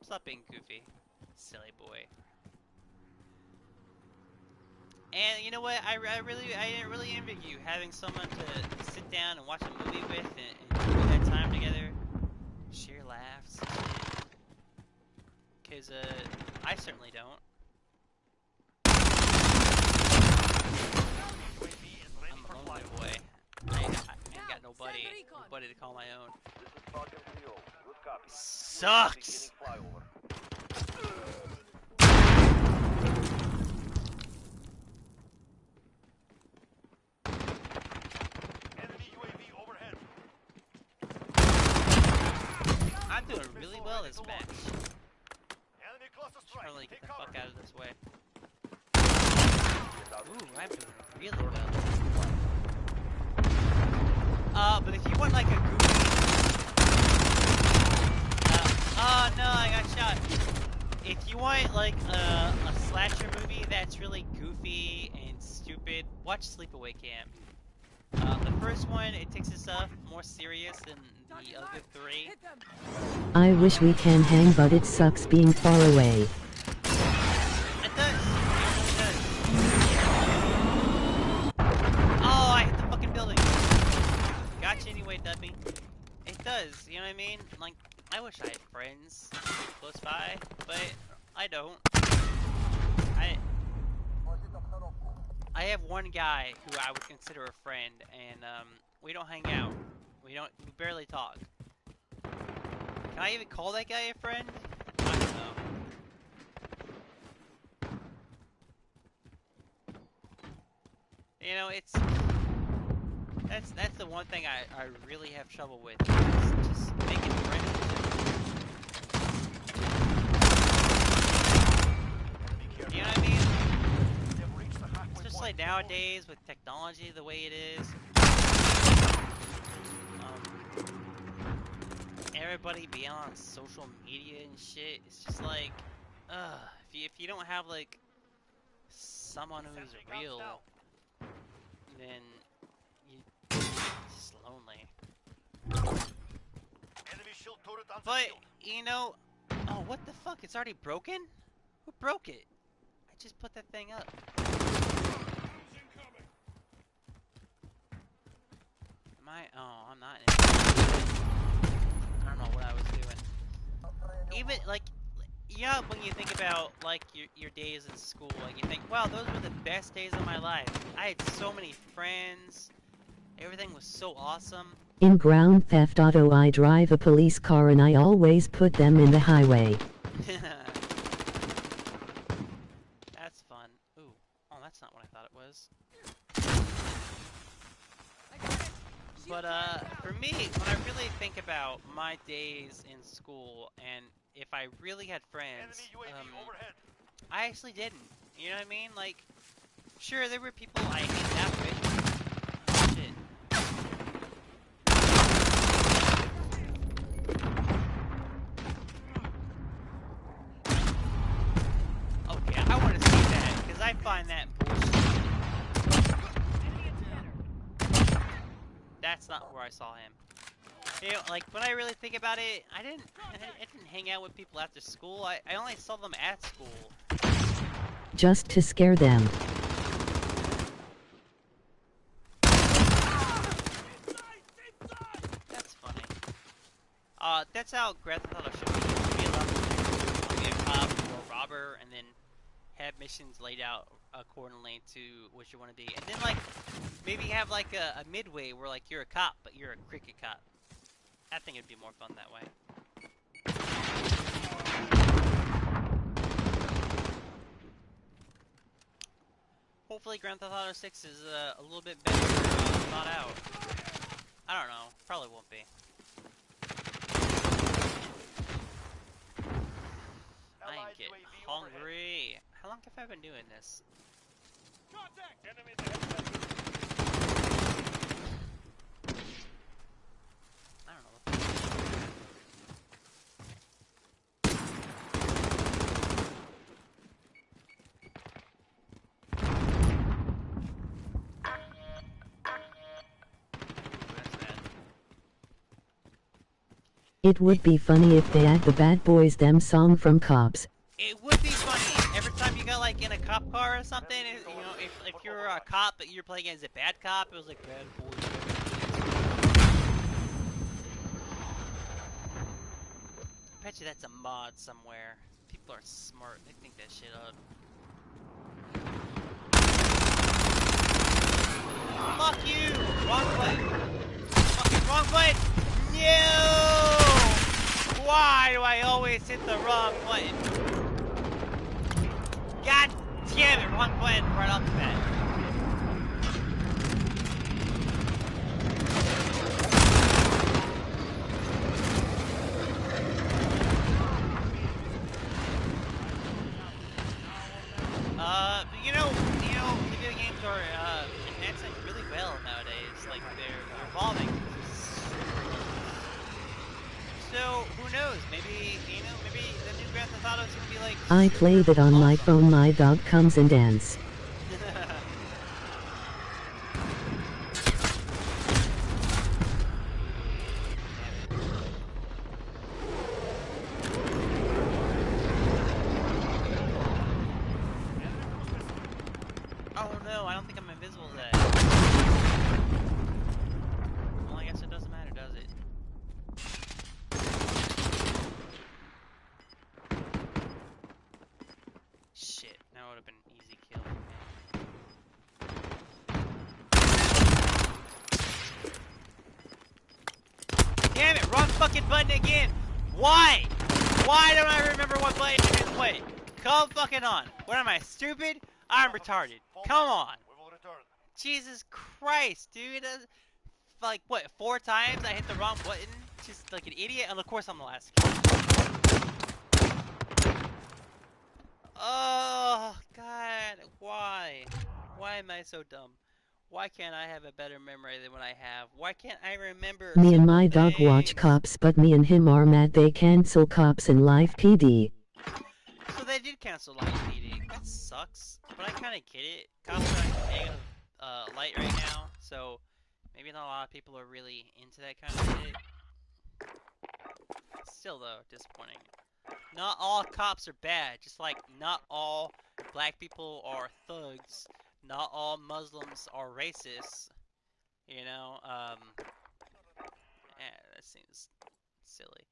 Stop being goofy, silly boy. And you know what? I didn't really envy you having someone to sit down and watch a movie with and enjoy that time together, share laughs. Cause I certainly don't. I'm a lonely boy. I ain't got nobody to call my own. Sucks. I'm doing really well this match. Should probably get the fuck out of this way. Ooh, I'm doing really well. But if you want like a goofy... oh no, I got shot. If you want like a slasher movie that's really goofy and stupid, watch Sleepaway Camp. The first one, it takes itself more serious than the other three. I wish we can hang, but it sucks being far away. It does. It really does. Oh, I hit the fucking building. Gotcha anyway, Dubby. It does, you know what I mean? Like, I wish I had friends close by, but I don't. I have one guy who I would consider a friend, and we don't hang out. We barely talk. Can I even call that guy a friend? I don't know. You know, that's the one thing I really have trouble with, is just making friends. You know what I mean? Especially nowadays with technology the way it is. Everybody be on social media and shit. It's just like, if you don't have like someone who's real, then you're just lonely. But you know, oh, what the fuck? It's already broken? Who broke it? I just put that thing up. Am I? Oh, I'm not. I don't know what I was doing. Even like, you know, when you think about like your days in school, like you think, wow, those were the best days of my life. I had so many friends. Everything was so awesome. In Ground Theft Auto, I drive a police car and I always put them in the highway. That's fun. Ooh, oh, that's not what I thought it was. But for me, when I really think about my days in school, and if I really had friends, I actually didn't. You know what I mean? Like, sure, there were people I hanged out with. Oh, shit. Okay, I want to see that, because I find that bullshit. That's not where I saw him. You know, like, when I really think about it, I didn't hang out with people after school. I only saw them at school. Just to scare them. That's funny. That's how Grand Theft Auto should be. You should be allowed to be a cop or a robber, and then have missions laid out accordingly to what you want to be. And then, like, maybe have, like, a midway where, like, you're a cop, but you're a cricket cop. I think it'd be more fun that way. Hopefully Grand Theft Auto 6 is a little bit better thought out. I don't know. Probably won't be. I am getting hungry. How long have I been doing this? Contact! Enemy ahead. I don't know. It would be funny if they add the Bad Boys Them song from Cops. It would be funny every time you got like in a cop car or something. You know, if you're a cop but you're playing as a bad cop, it was like bad boys. I bet you that's a mod somewhere. People are smart. They think that shit up. Fuck you! Wrong button. Fucking wrong button. No! Why do I always hit the wrong button? God damn it, wrong button right off the bat. Video games are advancing really well nowadays. Like they're evolving. So who knows? Maybe maybe the new Grand Theft Auto is gonna be like. I play that on my phone. My dog comes and dance. Oh no, I don't think I'm invisible today. Well, I guess it doesn't matter, does it? Shit, that would have been an easy kill. Damn it, wrong fucking button again! Why? Why don't I remember what button it is? Wait, come fucking on. What am I, stupid? I'm retarded. Come on. Jesus Christ, dude. Like, what, 4 times I hit the wrong button? Just like an idiot? And of course I'm the last kid. Oh, God. Why? Why am I so dumb? Why can't I have a better memory than what I have? Why can't I remember Me and simple my dog watch things? Cops, but me and him are mad they cancel Cops in Live PD. So they did cancel Light PD. That sucks. But I kind of get it. Cops are negative light right now, so maybe not a lot of people are really into that kind of shit. Still, though, disappointing. Not all cops are bad, just like not all black people are thugs. Not all Muslims are racists. You know, that seems silly.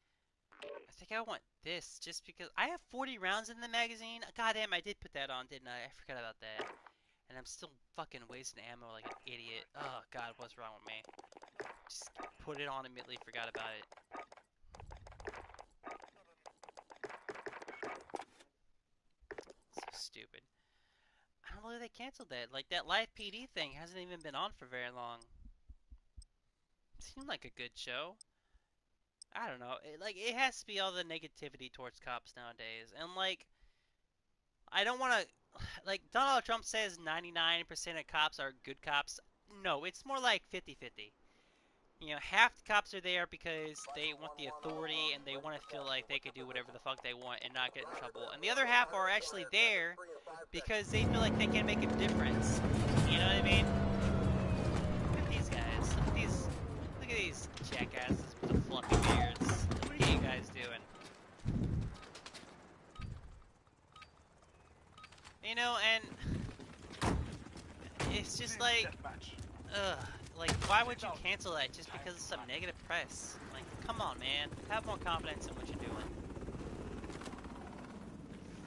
I think I want this just because I have 40 rounds in the magazine. Goddamn, I did put that on, didn't I? I forgot about that. And I'm still fucking wasting ammo like an idiot. Oh god, what's wrong with me? Just put it on immediately, forgot about it. So stupid. I don't believe they canceled that. Like, that live PD thing hasn't even been on for very long. Seemed like a good show. I don't know. It has to be all the negativity towards cops nowadays. And, like, I don't want to... Like, Donald Trump says 99% of cops are good cops. No, it's more like 50-50. You know, half the cops are there because they want the authority and they want to feel like they can do whatever the fuck they want and not get in trouble. And the other half are actually there because they feel like they can make a difference. You know what I mean? Look at these guys. Look at these jackasses with the fluffy beards. What are you guys doing? You know, and it's just like, ugh. Like, why would you cancel that just because of some negative press? Like, come on, man. Have more confidence in what you're doing.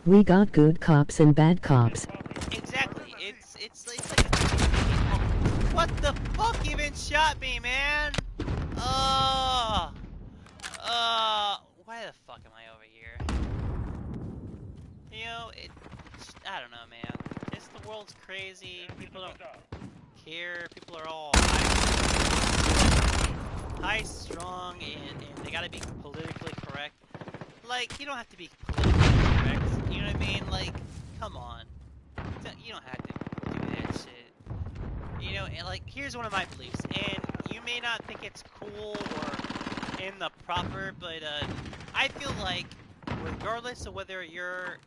We got good cops and bad cops. Exactly. It's like a... What the fuck even shot me, man? Why the fuck am I over here? You know, I don't know, man. It's the world's crazy. People don't care. People are all high strong, and they gotta be politically correct. Like, you don't have to be politically correct. You know what I mean? Like, come on. You don't have to do that shit. You know, and like, here's one of my beliefs, and you may not think it's cool or in the proper, but I feel like, regardless of whether you're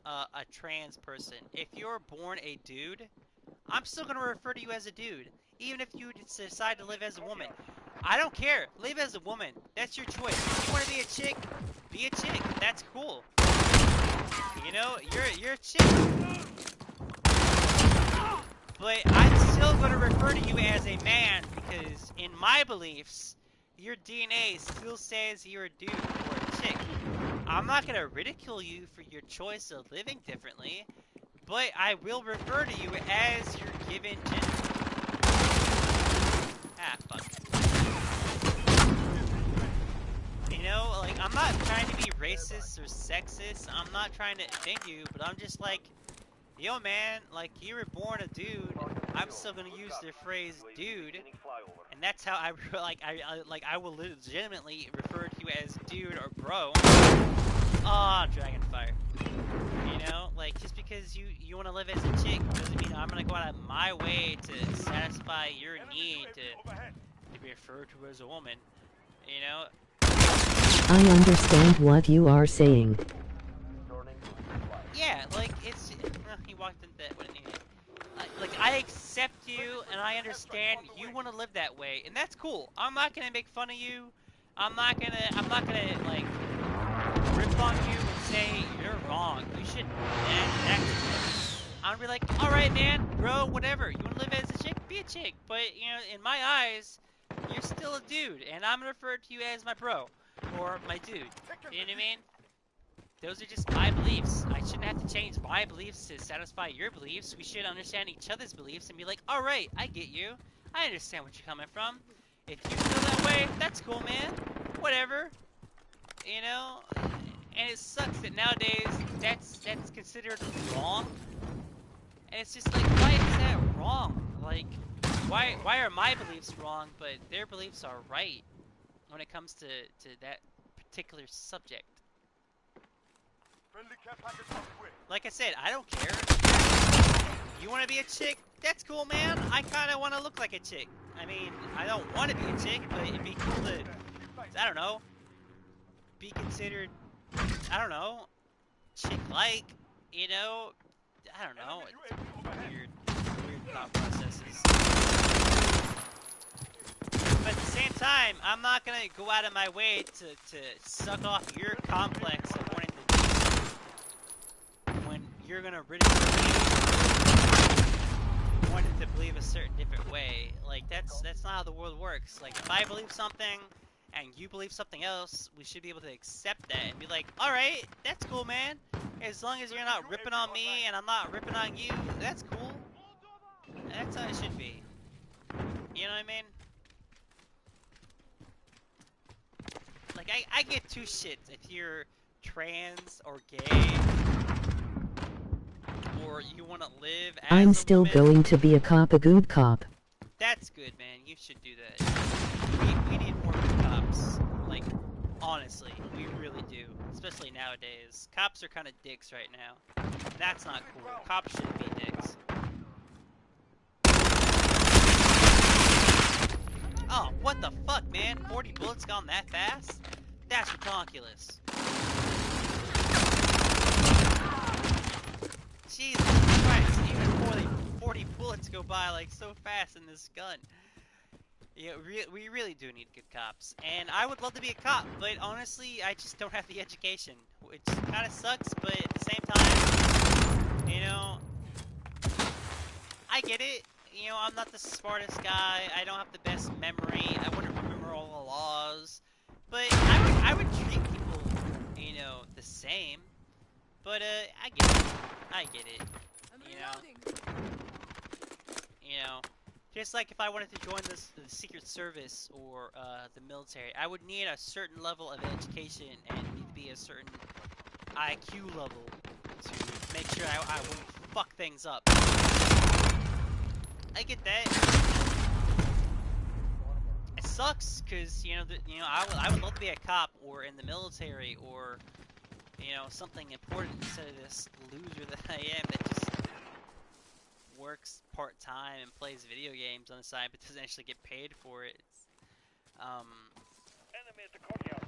a trans person, if you're born a dude, I'm still gonna refer to you as a dude, even if you decide to live as a woman. I don't care. Live as a woman. That's your choice. If you want to be a chick. That's cool. You know, you're a chick. But I'm still going to refer to you as a man because in my beliefs, your DNA still says you're a dude or a chick. I'm not going to ridicule you for your choice of living differently, but I will refer to you as your given gender. Ah, fuck. You know, like, I'm not trying to be racist or sexist. I'm not trying to offend you, but I'm just like, yo, man, like, you were born a dude. I'm still gonna use the phrase dude, and that's how I I will legitimately refer to you as dude or bro. Ah, Dragonfire. You know, like, just because you want to live as a chick doesn't mean I'm gonna go out of my way to satisfy your need to be referred to as a woman. You know, I understand what you are saying. yeah, like, it's, he walked into that, what an idiot. Like, I accept you, and I understand you want to live that way, and that's cool. I'm not gonna make fun of you. I'm not gonna, like, rip on you and say, you're wrong. You should, I'm gonna be like, alright, man, bro, whatever. You wanna live as a chick? Be a chick. But, you know, in my eyes, you're still a dude, and I'm gonna refer to you as my bro, or my dude. You know what I mean? Those are just my beliefs. I shouldn't have to change my beliefs to satisfy your beliefs. We should understand each other's beliefs and be like, alright, I get you. I understand what you're coming from. If you feel that way, that's cool, man. Whatever. You know? And it sucks that nowadays that's considered wrong. And it's just like, why is that wrong? Like, why are my beliefs wrong, but their beliefs are right when it comes to that particular subject? Like I said, I don't care. You want to be a chick? That's cool, man. I kind of want to look like a chick. I mean, I don't want to be a chick, but it'd be cool to, I don't know, be considered, I don't know, chick-like, you know? I don't know. It's weird thought processes. But at the same time, I'm not gonna go out of my way to suck off your complex of wanting to do when you're gonna ridicule me wanting to believe a certain different way. Like, that's not how the world works. Like, if I believe something and you believe something else, we should be able to accept that and be like, alright, that's cool, man. As long as you're not ripping on me and I'm not ripping on you, that's cool. That's how it should be. You know what I mean? Like, I get two shits if you're trans or gay, or you want to live I'm as a still woman. going to be a cop, a good cop. That's good, man. You should do that. We need more good cops. Like, honestly, we really do. Especially nowadays. Cops are kind of dicks right now. That's not cool. Cops shouldn't be dicks. Oh, what the fuck, man? 40 bullets gone that fast? That's ridiculous. Jesus Christ, even 40 bullets go by like so fast in this gun. Yeah, we really do need good cops. And I would love to be a cop, but honestly, I just don't have the education. Which kind of sucks, but at the same time, you know, I get it. You know, I'm not the smartest guy. I don't have the best memory. I wouldn't remember all the laws. But I would treat people, you know, the same. But, I get it. I get it. You know? You know? Just like if I wanted to join the Secret Service or, the military, I would need a certain level of education and need to be a certain IQ level to make sure I wouldn't fuck things up. I get that. It sucks, cause you know, I would love to be a cop or in the military or, you know, something important instead of this loser that I am that just works part time and plays video games on the side but doesn't actually get paid for it. It's, Enemy at the courtyard.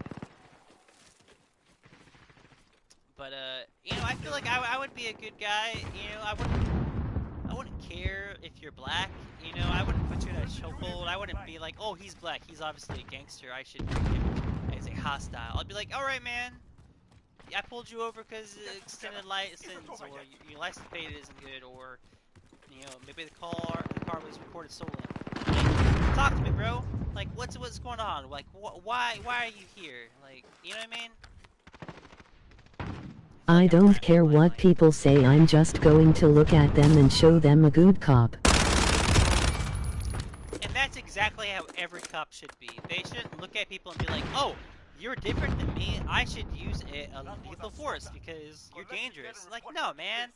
but you know, I feel like I would be a good guy. You know, I wouldn't care if you're black. You know, I wouldn't put you in a chokehold. I wouldn't be like, oh, he's black. He's obviously a gangster. I should treat him as a hostile. I'd be like, all right, man. I pulled you over because extended license, or your license plate isn't good, or you know, maybe the car was recorded stolen. Like, talk to me, bro. Like, what's going on? Like, why are you here? Like, you know what I mean? I feel I like I'm don't rambling care my what mind. people say, I'm just going to look at them and show them a good cop. And that's exactly how every cop should be. They shouldn't look at people and be like, oh, you're different than me. I should use a lethal force because you're dangerous. Like, no, man.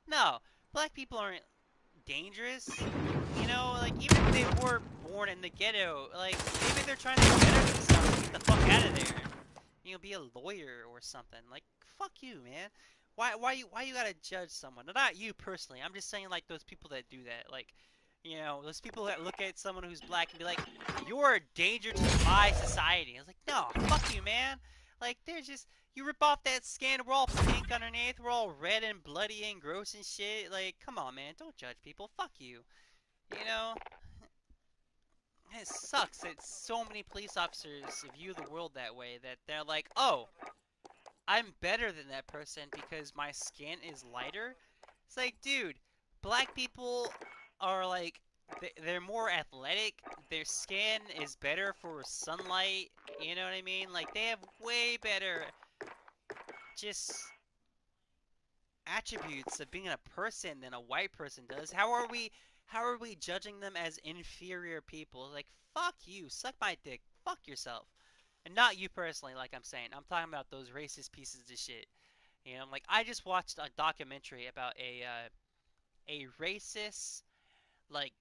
No. Black people aren't dangerous. You know, like, even if they were born in the ghetto, like, maybe they're trying to better themselves, get the fuck out of there. You know, be a lawyer or something. Like, fuck you, man. Why you gotta judge someone? Not you personally. I'm just saying, like, those people that do that. Like, you know, those people that look at someone who's black and be like, you're a danger to my society. I was like, no, fuck you, man. Like, they're just, you rip off that skin, we're all pink underneath, we're all red and bloody and gross and shit. Like, come on, man, don't judge people. Fuck you. You know? It sucks that so many police officers view the world that way, that they're like, oh, I'm better than that person because my skin is lighter. It's like, dude, black people are like, they're more athletic. Their skin is better for sunlight. You know what I mean? Like, they have way better just attributes of being a person than a white person does. How are we judging them as inferior people? Like, fuck you, suck my dick, fuck yourself. And not you personally, like I'm saying. I'm talking about those racist pieces of shit. You know, like, I just watched a documentary about a racist, like,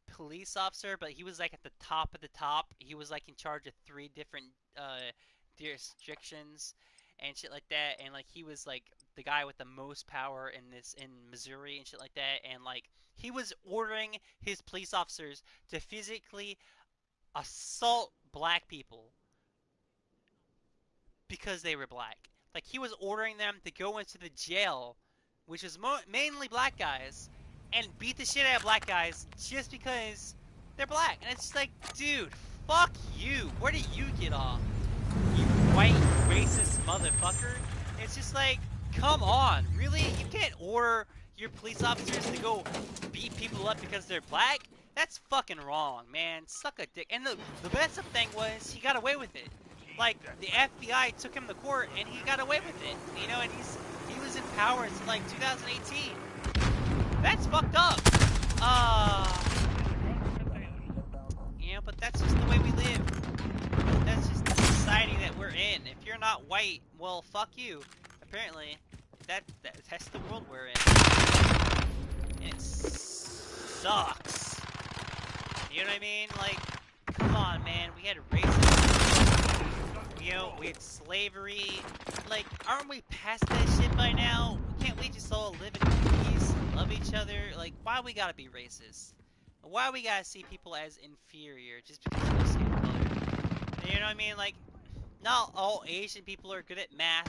police officer, but he was like at the top of the top. He was like in charge of three different jurisdictions and shit like that. And like, he was like the guy with the most power in Missouri and shit like that. And like, he was ordering his police officers to physically assault black people because they were black. Like, he was ordering them to go into the jail, which is mainly black guys, and beat the shit out of black guys just because they're black. And it's just like, dude, fuck you. Where did you get off? You white racist motherfucker. It's just like, come on, really? You can't order your police officers to go beat people up because they're black? That's fucking wrong, man. Suck a dick. And the best thing was, he got away with it. Like, the FBI took him to court and he got away with it. You know, and he was in power since like 2018. That's fucked up. You know, but that's just the way we live. That's just the society that we're in. If you're not white, well, fuck you. Apparently, that's the world we're in. And it sucks. You know what I mean? Like, come on, man. We had racism. You know, we had slavery. Like, aren't we past that shit by now? Can't we just all live in peace and love each other? Like, why we gotta be racist? Why we gotta see people as inferior just because of their skin color? You know what I mean? Like, not all Asian people are good at math.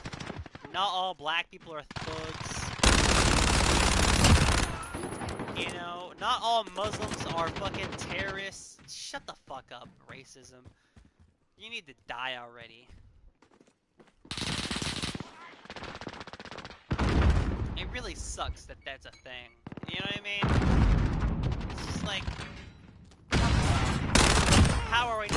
Not all black people are thugs. You know, not all Muslims are fucking terrorists. Shut the fuck up, racism. You need to die already. It really sucks that that's a thing. You know what I mean? It's just like, how are we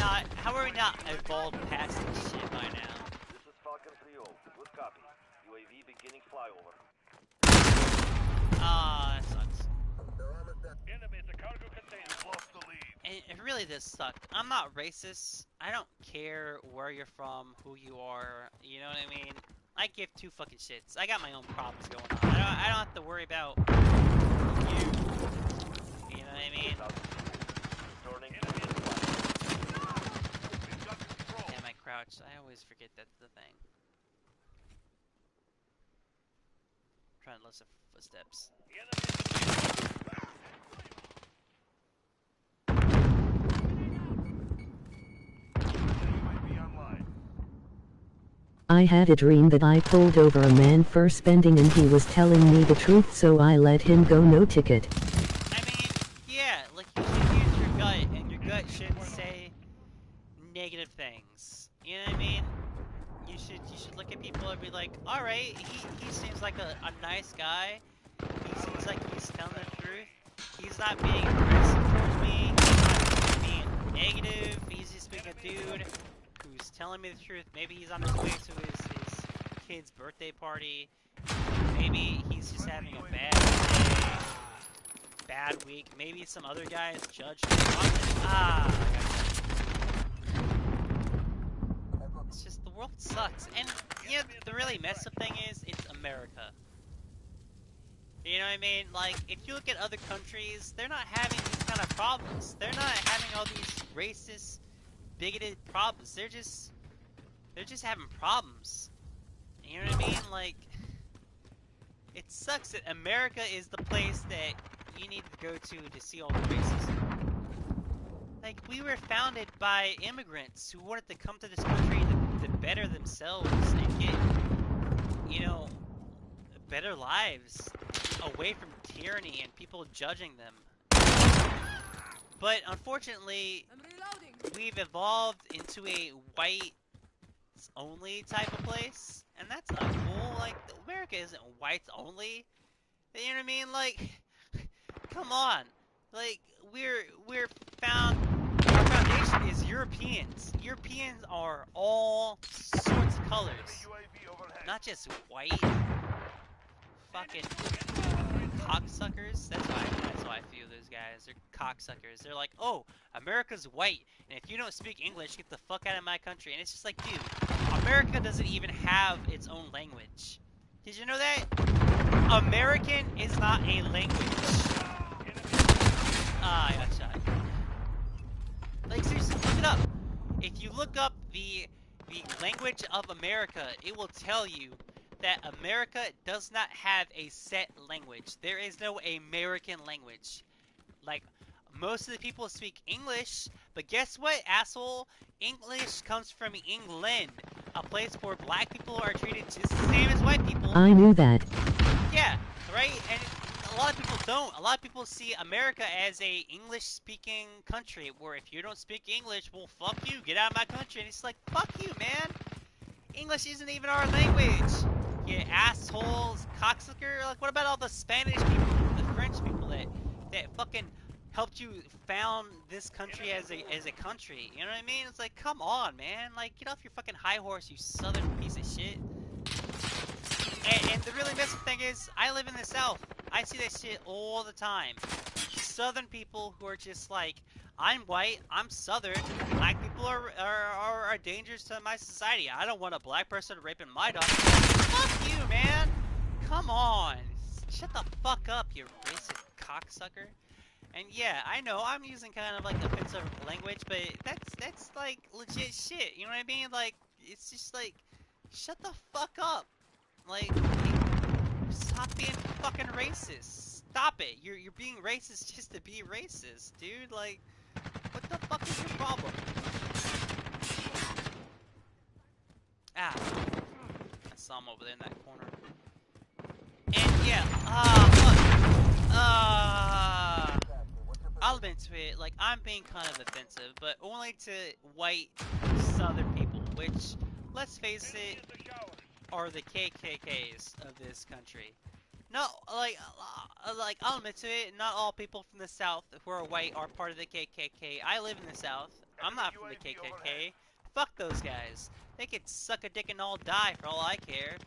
not evolved past this shit by now? This is Falcon 3-0. Good copy. UAV beginning flyover. Ah, that sucks. Enemy at the cargo container. Lost the lead. And it really does suck. I'm not racist. I don't care where you're from, who you are. You know what I mean? I give two fucking shits. I got my own problems going on. I don't have to worry about you. You know what I mean? Returning Enemy at the We've got control. Damn, I crouch. I always forget that's the thing. I'm trying to listen for footsteps. UAV online. I had a dream that I pulled over a man for spending and he was telling me the truth, so I let him go, no ticket. I mean, yeah, like you should use your gut, and your gut shouldn't say negative things. You know what I mean? You should look at people and be like, all right, he seems like a nice guy. He seems like he's telling the truth. He's not being aggressive towards me. He's not being negative. He's just being a dude who's telling me the truth. Maybe he's on his way to his kid's birthday party. Maybe he's just having a bad day, bad week. Maybe some other guys judged him. It's just the world sucks. And you know, the really messed up thing is, it's America. You know what I mean? Like, if you look at other countries, they're not having these kind of problems. They're not having all these racist, bigoted problems. They're just having problems. You know what I mean? Like, it sucks that America is the place that you need to go to see all the racism. Like, we were founded by immigrants who wanted to come to this country to better themselves and get, you know, better lives away from tyranny and people judging them. But unfortunately, we've evolved into a whites-only type of place, and that's not cool. Like, America isn't whites-only. You know what I mean? Like, come on. Like, we're found. Our foundation is Europeans. Europeans are all sorts of colors, not just white. Fucking cocksuckers. That's why I feel those guys. They're cocksuckers. They're like, oh, America's white, and if you don't speak English, get the fuck out of my country. And it's just like, dude, America doesn't even have its own language. Did you know that? American is not a language. I got shot. Like, seriously, look it up. If you look up the language of America, it will tell you that America does not have a set language. There is no American language. Like, most of the people speak English, but guess what, asshole? English comes from England, a place where black people are treated just the same as white people. I knew that. Yeah, right? And a lot of people don't. A lot of people see America as a English-speaking country, where if you don't speak English, well, fuck you, get out of my country. And it's like, fuck you, man. English isn't even our language. You assholes, cocksucker. Like, what about all the Spanish people, the French people that fucking helped you found this country as a country? You know what I mean? It's like, come on, man. Like, get off your fucking high horse, you southern piece of shit. And the really messed up thing is, I live in the South. I see that shit all the time. Southern people who are just like, I'm white, I'm Southern, black people are dangerous to my society. I don't want a black person raping my daughter. Fuck you, man! Come on! Shut the fuck up, you racist cocksucker. And yeah, I know, I'm using kind of like offensive language, but that's like legit shit, you know what I mean? Like, it's just like, shut the fuck up. Like, stop being fucking racist. Stop it. You're being racist just to be racist, dude. Like, what the fuck is your problem? Ah. I saw him over there in that corner. And yeah, I'll admit to it, like, I'm being kind of offensive, but only to white Southern people, which, let's face it, are the KKKs of this country. No, like I'll admit to it, not all people from the South who are white are part of the KKK. I live in the South. I'm not from the KKK. Fuck those guys. They could suck a dick and all die for all I care.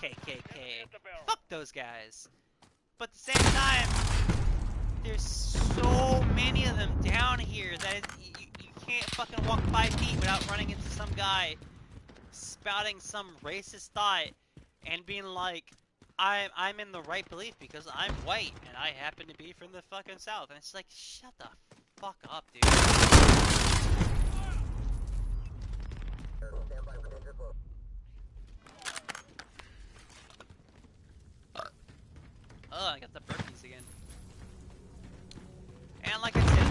KKK. Fuck those guys. But at the same time, there's so many of them down here that you can't fucking walk 5 feet without running into some guy spouting some racist thought and being like, I'm in the right belief because I'm white and I happen to be from the fucking South. And it's like, shut the fuck up, dude. Oh, I got the burpees again. And like I said,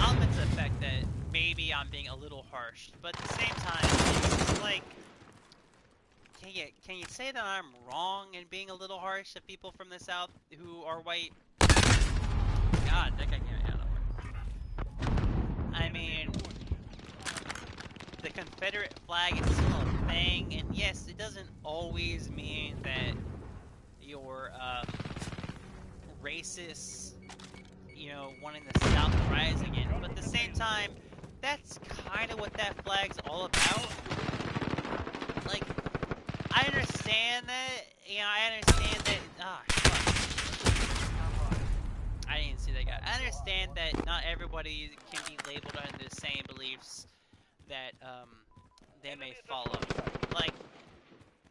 I'll admit to the fact that maybe I'm being a little harsh, but at the same time, it's just like, can you say that I'm wrong in being a little harsh to people from the South who are white? God, that guy can't handle it. I mean, the Confederate flag is still a thing, and yes, it doesn't always mean that you're racist, you know, wanting the South to rise again. But at the same time, that's kind of what that flag's all about. Like, I understand that, you know, I understand that, fuck. I didn't see that guy. I understand that not everybody can be labeled under the same beliefs that, they may follow.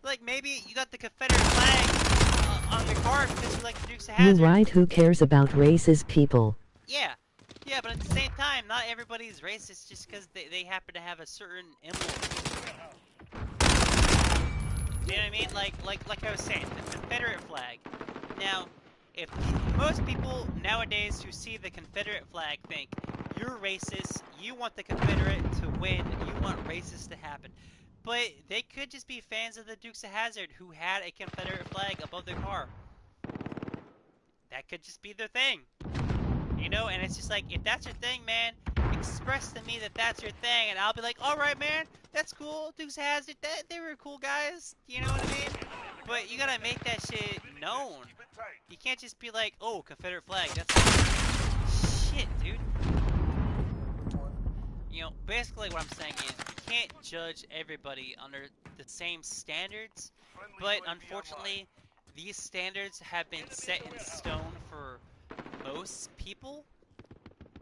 Like maybe you got the Confederate flag on your car because you like the Dukes of You Hazzard. right, who cares about racist people? Yeah. Yeah, but at the same time, not everybody's racist just because they happen to have a certain emblem. You know what I mean? Like I was saying, the Confederate flag. Now, if most people nowadays who see the Confederate flag think you're racist, you want the Confederate to win, you want racist to happen. But they could just be fans of the Dukes of Hazzard who had a Confederate flag above their car. That could just be their thing. You know, and it's just like, if that's your thing, man, express to me that that's your thing, and I'll be like, alright, man, that's cool, Dukes of Hazzard, they were cool guys, you know what I mean? But you gotta make that shit known. You can't just be like, oh, Confederate flag, that's shit, dude. You know, basically what I'm saying is, you can't judge everybody under the same standards, but unfortunately, these standards have been set in stone for most people,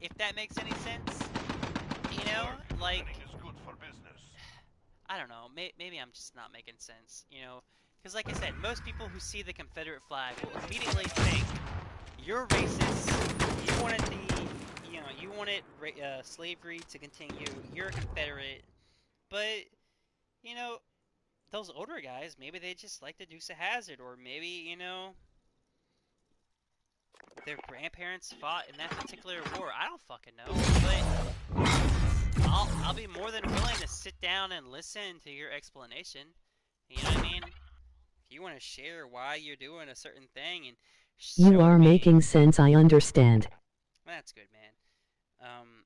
if that makes any sense. You know, like, I don't know, maybe I'm just not making sense, you know, because like I said, most people who see the Confederate flag will immediately think, you're racist, you wanted you wanted slavery to continue, you're a Confederate, but, you know, those older guys, maybe they just like the Dukes of Hazzard, or maybe, you know, their grandparents fought in that particular war. I don't fucking know, but I'll be more than willing to sit down and listen to your explanation. You know what I mean? If you want to share why you're doing a certain thing and You show are me, making sense, I understand. that's good, man.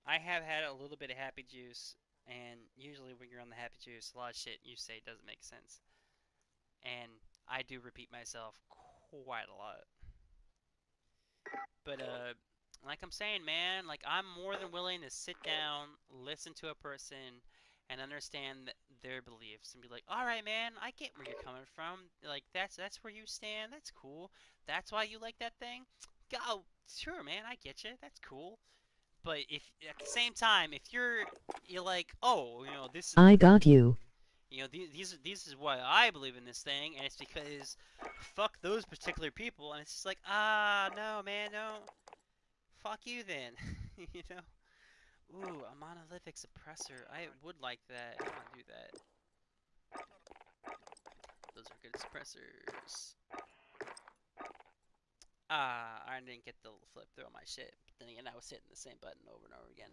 I have had a little bit of happy juice, and usually when you're on the happy juice, a lot of shit you say doesn't make sense. And I do repeat myself quite a lot. But like I'm saying, man, like I'm more than willing to sit down, listen to a person, and understand their beliefs, and be like, all right, man, I get where you're coming from. Like that's where you stand. That's cool. That's why you like that thing. Go, sure, man, I get you. That's cool. But if at the same time, if you're like, oh, you know, this is I got you. you know, these is why I believe in this thing, and it's because fuck those particular people, and it's just like, no, man, no, fuck you then, you know. Ooh, a monolithic suppressor. I would like that. I want to do that. Those are good suppressors. I didn't get the flip through on my shit. But then again, I was hitting the same button over and over again.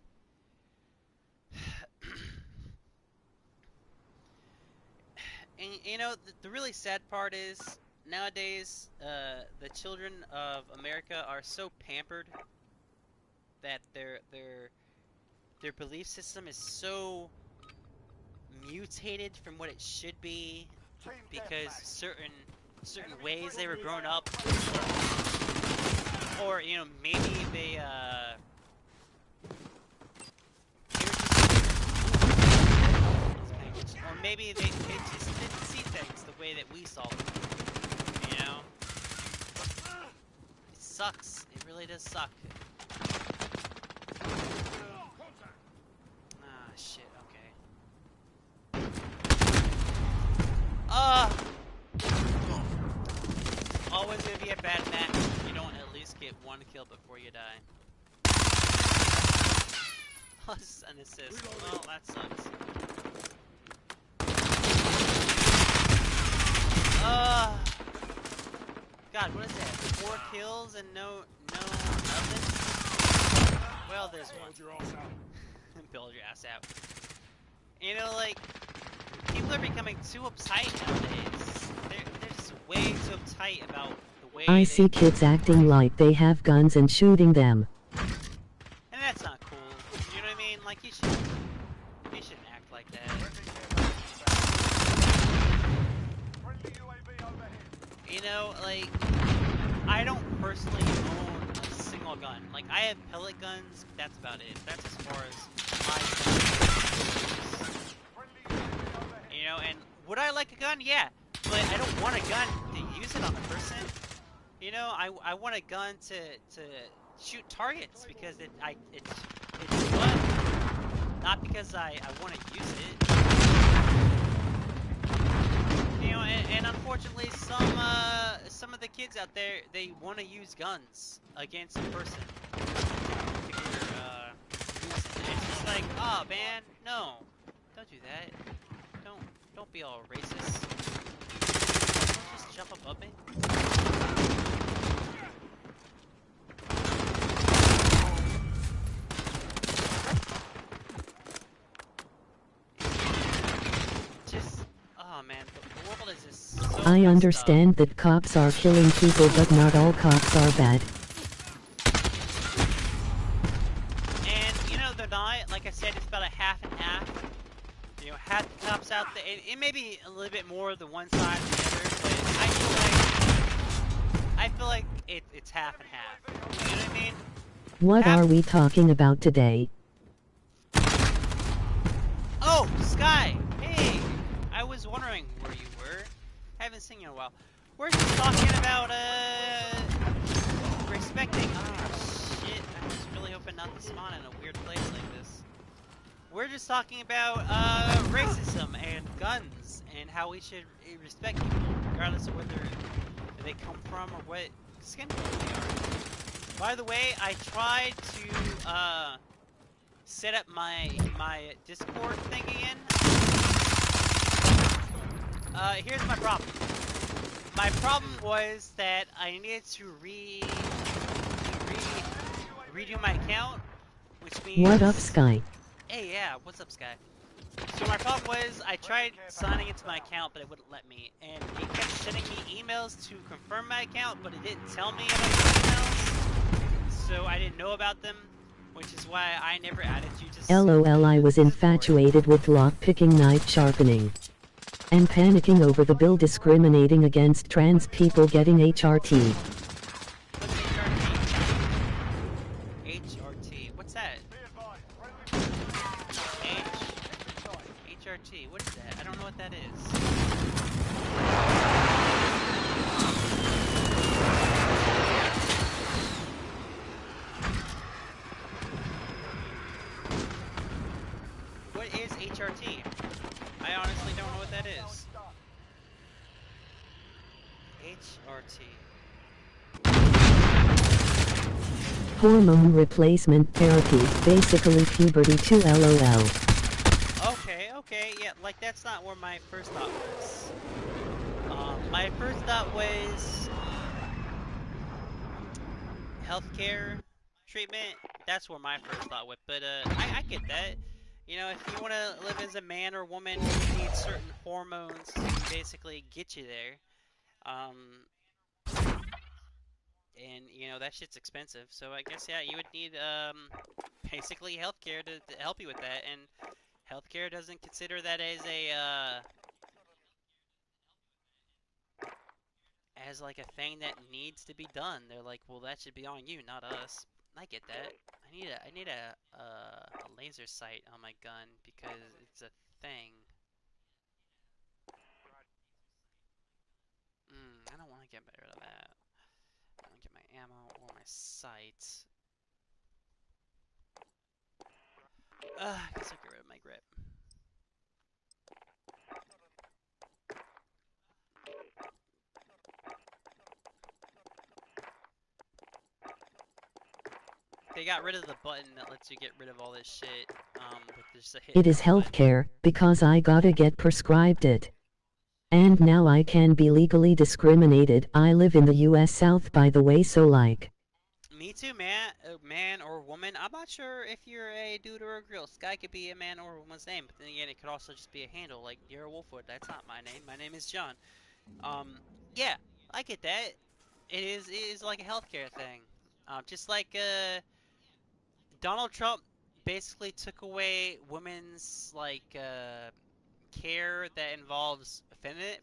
And you know, the really sad part is nowadays, the children of America are so pampered that their belief system is so mutated from what it should be because certain ways they were grown up, or you know, maybe or maybe they just didn't see things the way that we saw them. You know, it sucks. It really does suck. Ah, shit. Okay. Always gonna be a bad match if you don't at least get one kill before you die. Plus an assist. Well, that sucks. God, what is that? 4 kills and no others? Well, there's one. Build your ass out. You know, like, people People are becoming too uptight nowadays. They're just way too uptight about the way I they. see kids acting like they have guns and shooting them. And that's not cool. You know what I mean? Like you shouldn't act like that. Friendly UAV overhead. You know, like I don't personally own a single gun. Like I have pellet guns, but that's about it. That's as far as my gun goes. Friendly UAV overhead. You know, and would I like a gun? Yeah, but I don't want a gun to use it on a person. You know, I want a gun to shoot targets because it's fun, not because I want to use it. You know, and unfortunately, some of the kids out there, they want to use guns against a person. It's just like, oh man, no, don't do that. Don't be all racist. Don't just jump above me. Just, oh man, the world is just so I messed understand that cops are killing people, but not all cops are bad. And, you know, they're not, like I said, it's about a half and half. You know, half the cops out there, it may be a little bit more the one side than the other, but I feel like it's half and half. You know what I mean? What are we talking about today? Oh, Sky! Hey! I was wondering where you were. Haven't seen you in a while. We're just talking about, respecting. Oh, shit. I was really hoping not to spawn in a weird place like this. We're just talking about, racism and guns and how we should respect people, regardless of whether they come from or what skin color they are. By the way, I tried to, set up my Discord thing again. Here's my problem. My problem was that I needed to redo my account, which means. What up, Sky? Hey, yeah, what's up, Sky? So my problem was I tried signing into my account, but it wouldn't let me, and it kept sending me emails to confirm my account, but it didn't tell me about the emails, so I didn't know about them. Which is why I never added you to LOL, I was infatuated with lockpicking knife sharpening. And panicking over the bill discriminating against trans people getting HRT. What's HRT? HRT. What's that? Be advised. Friendly HRT. What is that? I don't know what that is. What is HRT? I honestly don't know what that is. HRT. Hormone replacement therapy, basically puberty 2 LOL. Okay, yeah, like that's not where my first thought was. My first thought was healthcare treatment. That's where my first thought went, but I get that. You know, if you want to live as a man or woman, you need certain hormones to basically get you there. And you know that shit's expensive, so I guess yeah, you would need basically healthcare to help you with that, and healthcare doesn't consider that as like a thing that needs to be done. They're like, well, that should be on you, not us. I get that. I need a laser sight on my gun because it's a thing. I don't want to get rid of that. I don't get my ammo or my sights. I guess I'll get rid of my grip. They got rid of the button that lets you get rid of all this shit, with just a hit. It is healthcare, because I gotta get prescribed it. And now I can be legally discriminated. I live in the US South, by the way, so like. Me too, man. Man or woman. I'm not sure if you're a dude or a girl. Sky could be a man or a woman's name, but then again, it could also just be a handle, like nero-wolfwood. That's not my name. My name is John. Um, yeah, I get that. It is like a healthcare thing. Just like Donald Trump basically took away women's care that involves feminine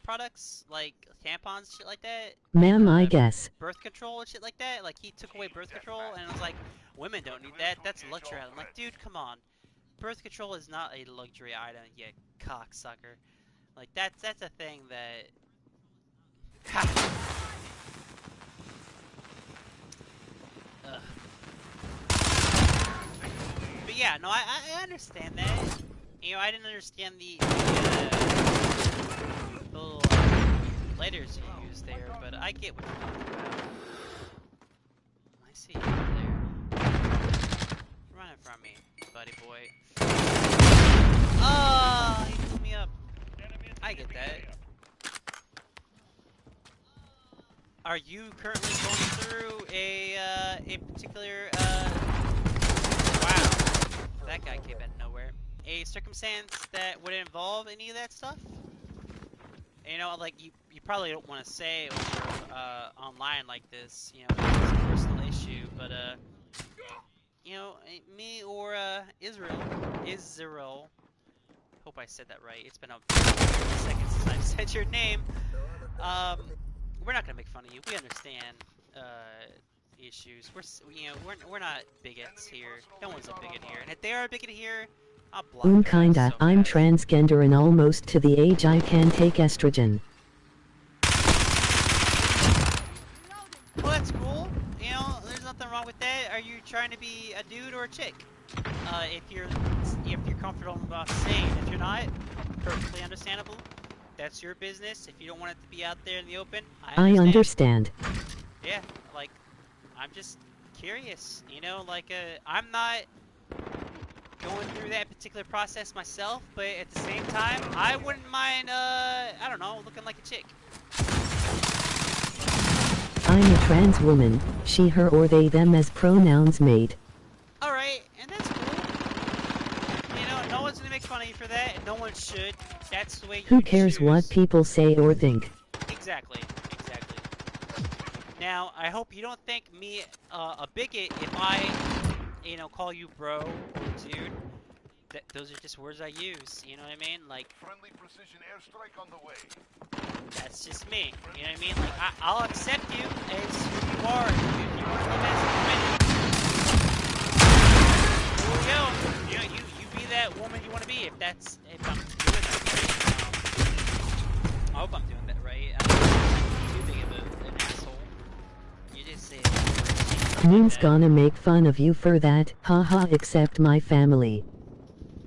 products like tampons, shit like that, and Ma'am, I guess. birth control and shit like that. Like he took away birth control and it was like, women don't need that. That's a luxury item. Like, dude, come on. Birth control is not a luxury item, you cocksucker. Like that's a thing that. Ugh. But yeah, no, I understand that. You know, I didn't understand the little letters you used there, but I get what you're talking about. I see you over there. Running from me, buddy boy. Oh, he blew me up. I get that. Are you currently going through a particular, wow, that guy came out of nowhere. A circumstance that would involve any of that stuff? You know, like, you probably don't want to say over, online like this, you know, it's a personal issue, but, you know, me or, Israel, hope I said that right, it's been a second since I've said your name, we're not gonna make fun of you, we understand, issues, you know, we're not bigots here, no one's a bigot here, and if they are a bigot here, I'll block their ass Kinda, so I'm fast. transgender and almost to the age I can take estrogen. Well, that's cool. You know, there's nothing wrong with that. Are you trying to be a dude or a chick? If you're comfortable about saying, if you're not, perfectly understandable. That's your business. If you don't want it to be out there in the open, I I understand. understand. Yeah, like, I'm just curious. You know, like, I'm not going through that particular process myself, but at the same time, I wouldn't mind, I don't know, looking like a chick. I'm a trans woman, she, her, or they, them as pronouns made. Alright, and that's cool. You know, no one's gonna make fun of you for that, and no one should. That's the way you Who cares what choose. people say or think? Exactly, exactly. Now, I hope you don't think me a bigot if I, you know, call you bro or dude. Those are just words I use, you know what I mean? Like, Friendly precision airstrike on the way. that's just me, you know what I mean? Like, I'll accept you as who you are. If you want to live as a woman, here we go. You know, you be that woman you want to be. If I'm doing that right. I hope I'm doing that right. I'm not too big of an asshole. You just say Moon's that. gonna make fun of you for that, haha, except my family.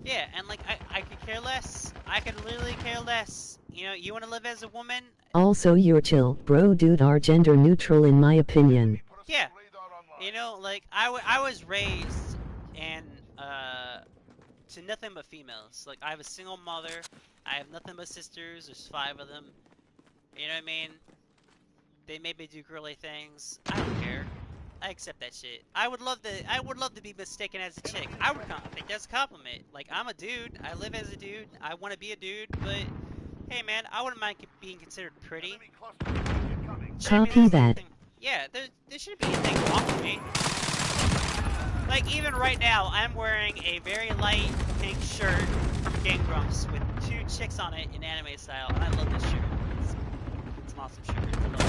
Yeah, and like, I could care less. I could literally care less. You know, you want to live as a woman? Also, you're chill, bro, dude, are gender neutral in my opinion. Yeah. Radar online. You know, like, I was raised and, to nothing but females. Like, I have a single mother. I have nothing but sisters. There's 5 of them. You know what I mean? They maybe do girly things. I don't care. I accept that shit. I would love to be mistaken as a chick. I think that's a compliment. Like, I'm a dude. I live as a dude. I want to be a dude, but hey, man, I wouldn't mind being considered pretty. Enemy cluster incoming. Shouldn't be Copy there's that. anything. Yeah, there shouldn't be anything wrong with me. Like, even right now, I'm wearing a very light pink shirt from Game Grumps with 2 chicks on it in anime style, and I love this shirt. It's an awesome shirt. I love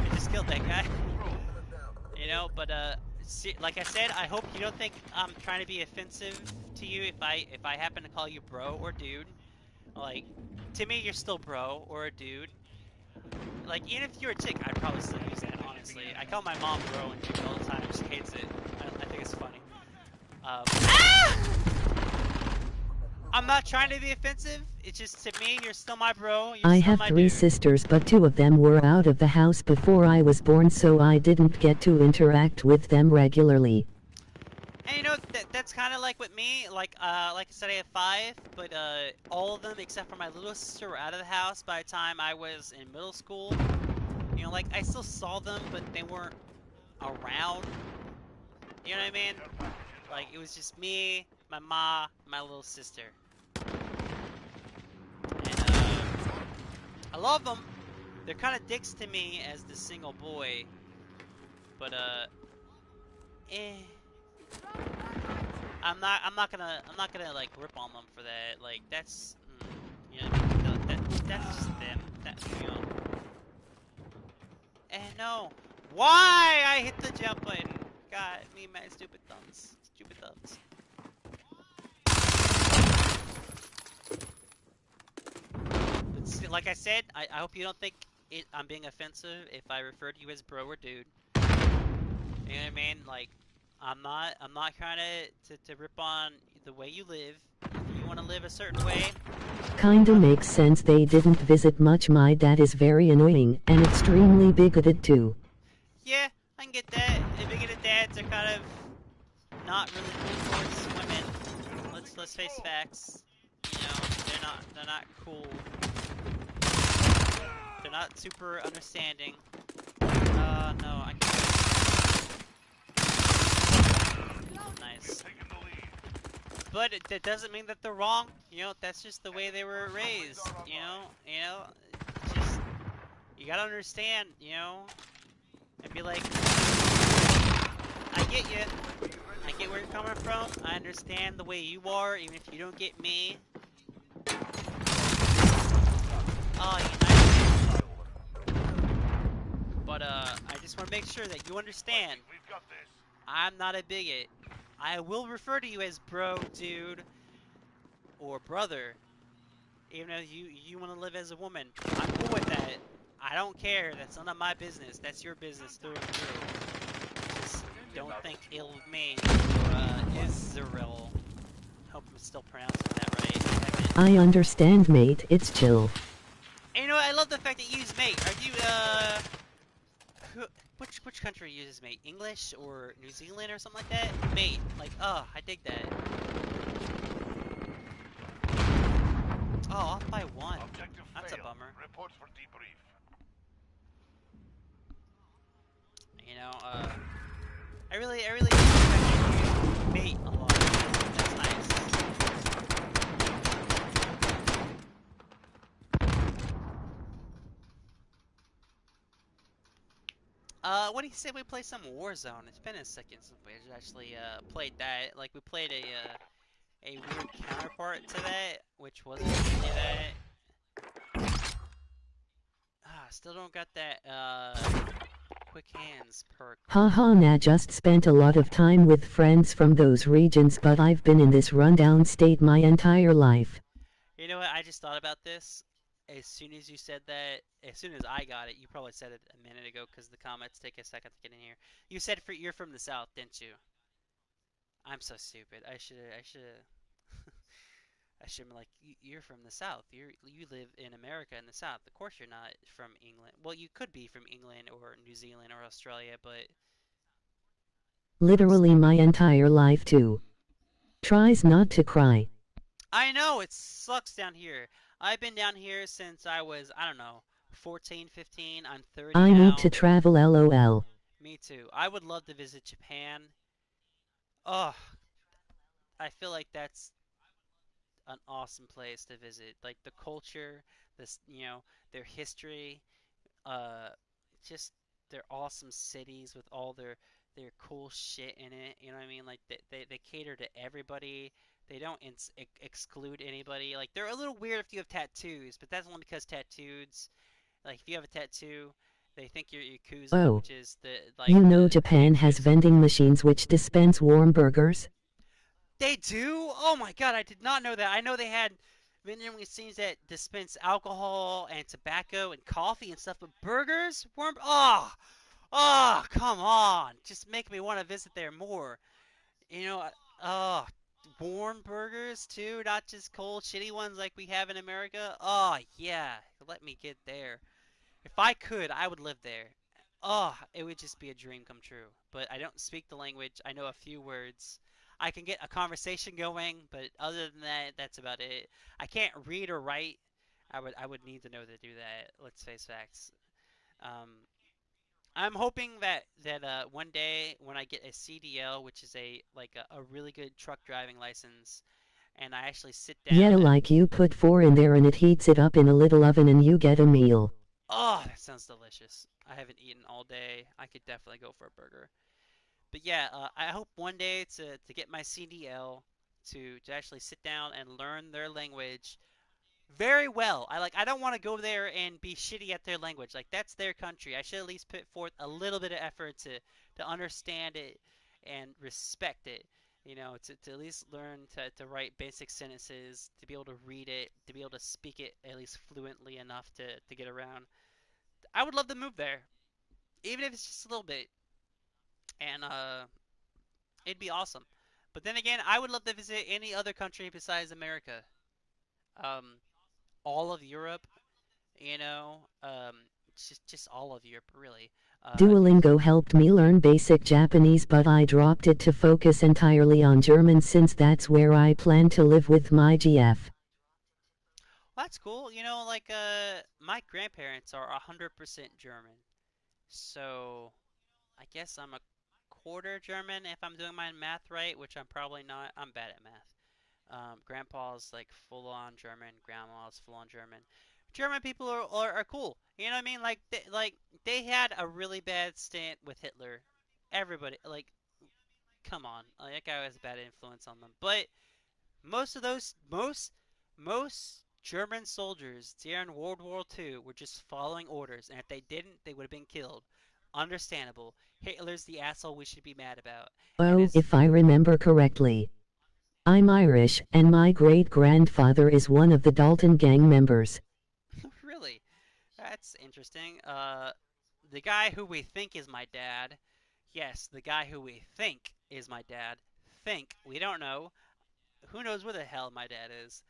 it. I just killed that guy. You know, but like I said, I hope you don't think I'm trying to be offensive to you if I happen to call you bro or dude. Like, to me, you're still bro or a dude. Like, even if you're a chick, I'd probably still use that, honestly. I call my mom bro and dude all the time. She hates it. I think it's funny. Ah! I'm not trying to be offensive. It's just, to me, you're still my bro. You're I still have my 3 dude. sisters, but 2 of them were out of the house before I was born, so I didn't get to interact with them regularly. And you know, that's kind of like with me. Like I said, I have 5, but all of them except for my little sister were out of the house by the time I was in middle school. You know, like, I still saw them, but they weren't around. You know what I mean? Care package Like inbound. it was just me, my ma, my little sister, and I love them. They're kind of dicks to me as the single boy, but eh. I'm not gonna like rip on them for that. Like that's, you know, that's just them. That you know. And no, why I hit the jump button? God, me my stupid thumbs, stupid thumbs. But still, like I said, I hope you don't think I'm being offensive if I refer to you as bro or dude. You know what I mean? Like, I'm not trying to rip on the way you live. If you want to live a certain way, Kinda uh, makes sense they didn't visit much. My dad is very annoying and extremely bigoted too. yeah, I can get that. The bigoted dads are kind of not really cool towards women. We're losing Let's face control. facts. You know, they're not cool. They're not super understanding. No, I can't. We've Nice. taken the lead. But that doesn't mean that they're wrong. You know, that's just the way they Enemy were personal raised. radar online. Just you gotta understand. And be like, I get you. I get where you're coming from. I understand the way you are, even if you don't get me. Oh, you nice. But I just want to make sure that you understand. Fighting, we've got this. I'm not a bigot. I will refer to you as bro, dude, or brother, even though you want to live as a woman. I'm cool with that. I don't care. That's none of my business. That's your business through and through. Just don't think ill of me, Israel. Hope I'm still pronouncing that right. I understand, mate, it's chill. And you know what? I love the fact that you use mate. Are you which country uses mate? English or New Zealand or something like that? Mate. Like, oh, I dig that. Oh, off by one. Objective That's a failed. bummer. Report for debrief. You know, I really do use mate a lot. That's nice. What do you say we play some Warzone? It's been a second since we actually played that. Like we played a weird counterpart to that, which wasn't really that. Still don't got that quick hands perk. Haha, nah, just spent a lot of time with friends from those regions, but I've been in this rundown state my entire life. You know what? I just thought about this. As soon as you said that, as soon as I got it, you probably said it a minute ago because the comments take a second to get in here. You said you're from the south, didn't you? I'm so stupid. I should be like, you're from the south. You live in America in the south. Of course you're not from England. Well, you could be from England or New Zealand or Australia, but I'm Literally my stupid. entire life too. Tries not to cry. I know it sucks down here. I've been down here since I was, I don't know, 14, 15. I'm 30 I need to now. travel, lol. Me too. I would love to visit Japan. Oh, I feel like that's an awesome place to visit. Like the culture, this, their history, uh, just their awesome cities with all their cool shit in it. You know what I mean? Like they cater to everybody. They don't exclude anybody. Like they're a little weird if you have tattoos, but that's only because tattoos. Like if you have a tattoo, they think you're Yakuza, Oh, which is you know the Japan has excuse. vending machines which dispense warm burgers? They do? Oh my god, I did not know that. I know they had vending machines that dispense alcohol and tobacco and coffee and stuff, but burgers? Warm? Oh, come on. Just make me want to visit there more. You know, oh, warm burgers too, not just cold, shitty ones like we have in America. Oh, yeah. Let me get there. If I could, I would live there. Oh, it would just be a dream come true. But I don't speak the language. I know a few words. I can get a conversation going, but other than that, that's about it. I can't read or write. I would need to know to do that. Let's face facts. Um, I'm hoping that one day when I get a CDL, which is a really good truck driving license, and I actually sit down Yeah, at like you put 4 in there and it heats it up in a little oven and you get a meal. oh, that sounds delicious. I haven't eaten all day. I could definitely go for a burger. But yeah, I hope one day to get my CDL to actually sit down and learn their language very well. I don't want to go there and be shitty at their language. Like that's their country. I should at least put forth a little bit of effort to understand it and respect it. To at least learn to write basic sentences, to be able to read it, to be able to speak it at least fluently enough to get around. I would love to move there, even if it's just a little bit, and it'd be awesome. But then again, I would love to visit any other country besides America. Um, all of Europe, just all of Europe, really. If Duolingo helped me learn basic Japanese, but I dropped it to focus entirely on German since that's where I plan to live with my GF. well, that's cool. My grandparents are 100% German, so I guess I'm a quarter German if I'm doing my math right, which I'm probably not. I'm bad at math. Grandpa's like full on German. Grandma's full on German. German people are cool. You know what I mean? They had a really bad stint with Hitler. Everybody come on, that guy has a bad influence on them. But most of those most German soldiers during World War II were just following orders, and if they didn't, they would have been killed. Understandable. Hitler's the asshole we should be mad about, and Oh, as if I remember correctly. I'm Irish, and my great-grandfather is one of the Dalton gang members. really, that's interesting. The guy who we think is my dad, yes, the guy who we think is my dad, think, we don't know, who knows where the hell my dad is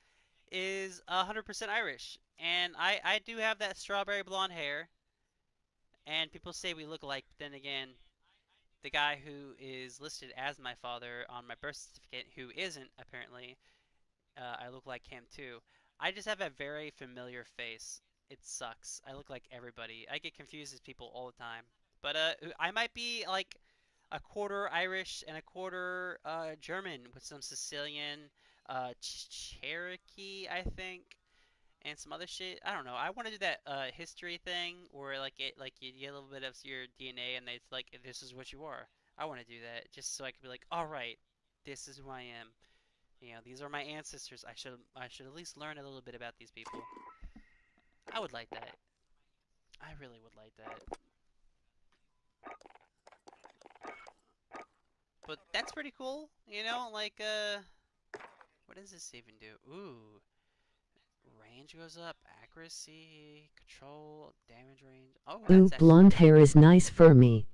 100% Irish. And I do have that strawberry blonde hair, and people say we look alike, but then again, the guy who is listed as my father on my birth certificate, who isn't apparently, I look like him too. I just have a very familiar face. It sucks. I look like everybody. I get confused as people all the time. But I might be like a quarter Irish and a quarter German with some Sicilian, Cherokee, I think, and some other shit. I don't know. I want to do that history thing where you get a little bit of your DNA and it's like this is what you are. I want to do that just so I can be like, all right, this is who I am. These are my ancestors. I should at least learn a little bit about these people. I would like that. I really would like that. But that's pretty cool. What does this even do? Ooh, range goes up, accuracy, control, damage range. Oh, Ooh, that's actually blonde pretty hair cool. is nice for me.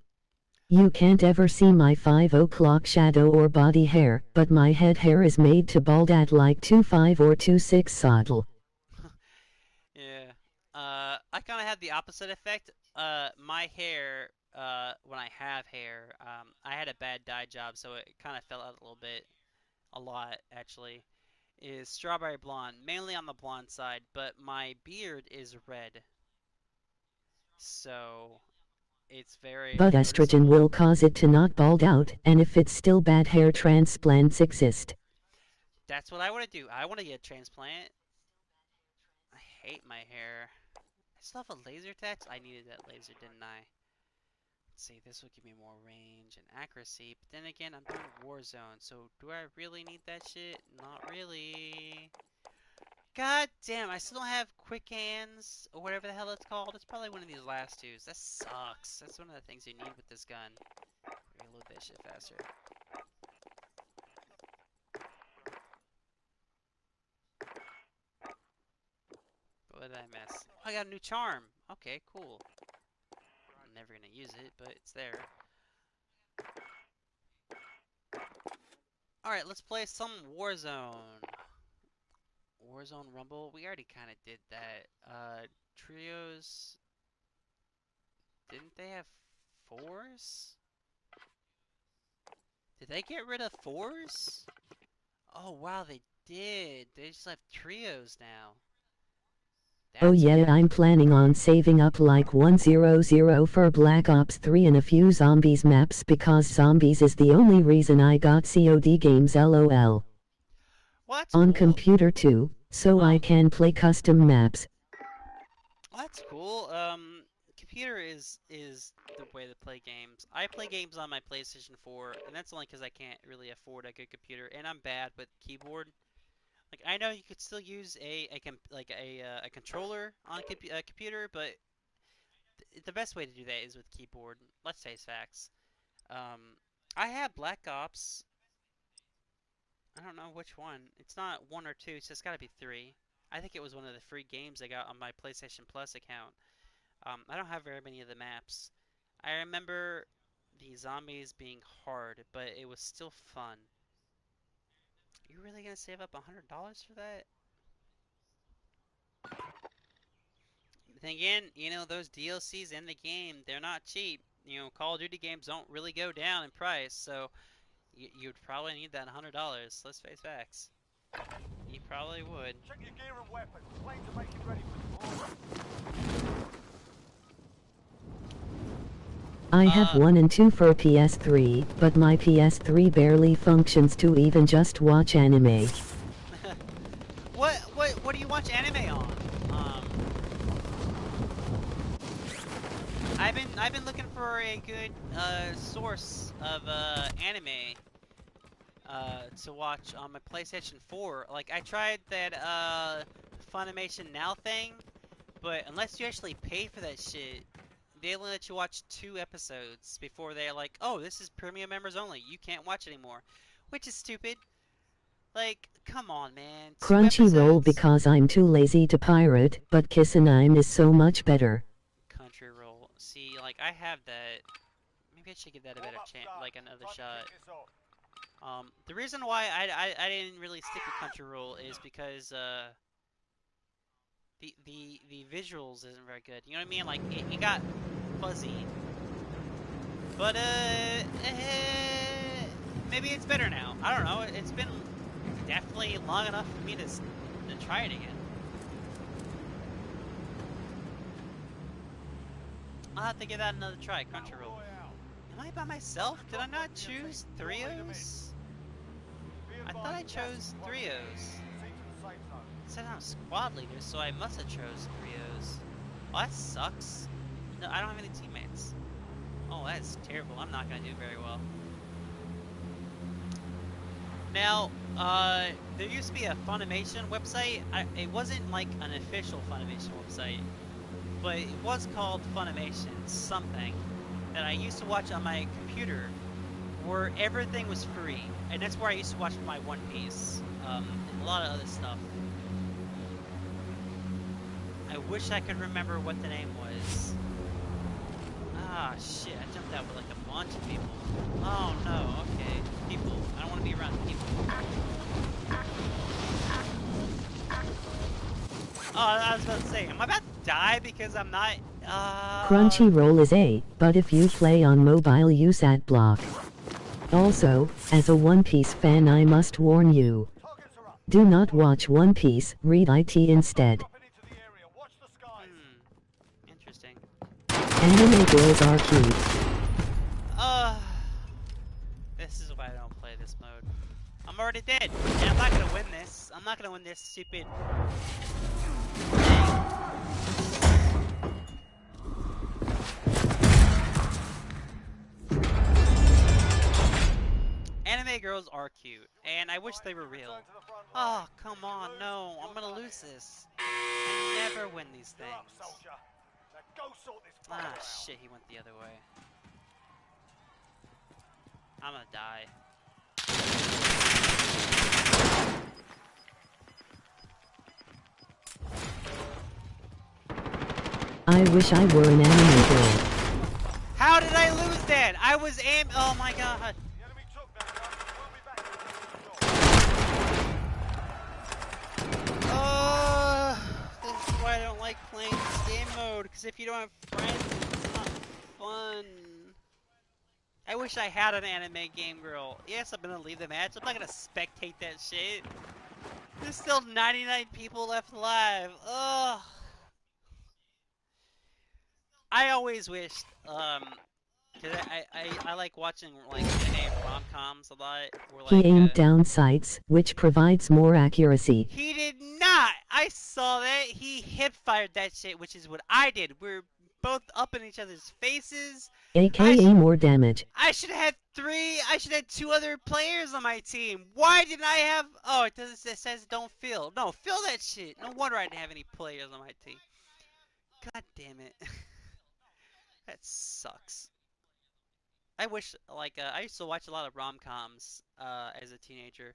You can't ever see my 5 o'clock shadow or body hair, but my head hair is made to bald at like 2.5 or 2.6 saddle. Yeah. I kind of had the opposite effect. My hair, when I have hair, I had a bad dye job, so it kind of fell out a little bit, a lot actually. Is strawberry blonde, mainly on the blonde side, but my beard is red, so it's very But estrogen noticeable. will cause it to not bald out, and if it's still bad, hair transplants exist. That's what I want to do. I want to get a transplant. I hate my hair. I still have a laser tech. I needed that laser, didn't I? Let's see, this will give me more range and accuracy, but then again, I'm doing Warzone, so do I really need that shit? Not really. God damn, I still don't have quick hands, or whatever the hell it's called. It's probably one of these last twos. That sucks. That's one of the things you need with this gun. Reload that shit faster. What did I miss? Oh, I got a new charm. Okay, cool. I'm never gonna use it, but it's there. Alright, let's play some Warzone. Warzone Rumble. We already kind of did that. Trios. Didn't they have fours? Did they get rid of fours? Oh, wow, they did. They just have trios now. Oh That's yeah, weird. I'm planning on saving up like 100 for Black Ops 3 and a few zombies maps because zombies is the only reason I got COD games lol. Well, that's On cool. computer too, so I Um, can play custom maps. well, that's cool. Computer is the way to play games. I play games on my PlayStation 4, and that's only because I can't really afford a good computer, and I'm bad with keyboard. Like I know you could still use a controller on a computer, but the best way to do that is with keyboard. Let's face facts. Um, I have Black Ops. I don't know which one. It's not one or two, so it's got to be three. I think it was one of the free games I got on my PlayStation Plus account. I don't have very many of the maps. I remember the zombies being hard, but it was still fun. You really gonna save up $100 for that? Then again, those DLCs in the game, they're not cheap. Call of Duty games don't really go down in price, so you'd probably need that $100. Let's face facts. You probably would. Check your gear and weapons. Planes are making ready for deployment. I have Uh, 1 and 2 for PS3, but my PS3 barely functions to even just watch anime. what do you watch anime on? I've been looking for a good source of anime to watch on my PlayStation 4. Like I tried that Funimation Now thing, but unless you actually pay for that shit, they only let you watch 2 episodes before they're like, "Oh, this is premium members only. You can't watch anymore," which is stupid. Like, come on, man. Two Crunchyroll episodes? because I'm too lazy to pirate, but Kissanime is so much better. Crunchyroll. See, like I have that. Maybe I should give that a better Warm up chance, start. like another Time to shot. kick this off. The reason why I didn't really stick with Crunchyroll is because the visuals isn't very good. You know what I mean? Like it got fuzzy, but maybe it's better now. I don't know. It's been definitely long enough for me to try it again. I'll have to give that another try. Battle Crunchyroll. Royale. Am I by myself? Did I not choose trios? Be I thought I advised, gas chose is closing. trios. Proceed to the safe zone. It said I'm squad leader, so I must have chose trios. Well, that sucks. No, I don't have any teammates. Oh, that's terrible. I'm not gonna do very well. Now, there used to be a Funimation website. It wasn't like an official Funimation website, but it was called Funimation something that I used to watch on my computer, where everything was free, and that's where I used to watch my One Piece, and a lot of other stuff. I wish I could remember what the name was. Ah, shit, I jumped out with like a bunch of people. Oh no, okay. People. I don't want to be around people. Oh, I was about to say, am I about to die because I'm not, Crunchyroll is A, but if you play on mobile use AdBlock. Also, as a One Piece fan I must warn you. Targets are up. Do not watch One Piece, read IT instead. Dropping into the area. Watch the skies. Interesting. Anime girls are cute. Uh, this is why I don't play this mode. I'm already dead, and I'm not gonna win this. I'm not gonna win this stupid thing. Anime girls are cute, and I wish they were real. Return to the front line. Oh, come on, no, I'm gonna lose this. I never win these You're up, things. soldier. Now go sort this fire Ah, out. shit, he went the other way. I'm gonna die. I wish I were an anime girl. How did I lose that? I was oh my god. The enemy took that one. We'll be back to finish the job. This is why I don't like playing this game mode, because if you don't have friends, it's not fun. I wish I had an anime game girl. Yes, I'm gonna leave the match. I'm not gonna spectate that shit. There's still 99 people left alive. Ugh. I always wished, cause I like watching like anime rom-coms a lot. Where He like, aimed down sights, which provides more accuracy. he did not. I saw that. He hip fired that shit, which is what I did. We're both up in each other's faces. I AKA more damage. I should have had three. I should have had two other players on my team. Why didn't I have? Oh, it says don't fill. No, fill that shit. No wonder I didn't have any players on my team. God damn it. That sucks. I wish, like, I used to watch a lot of rom-coms as a teenager.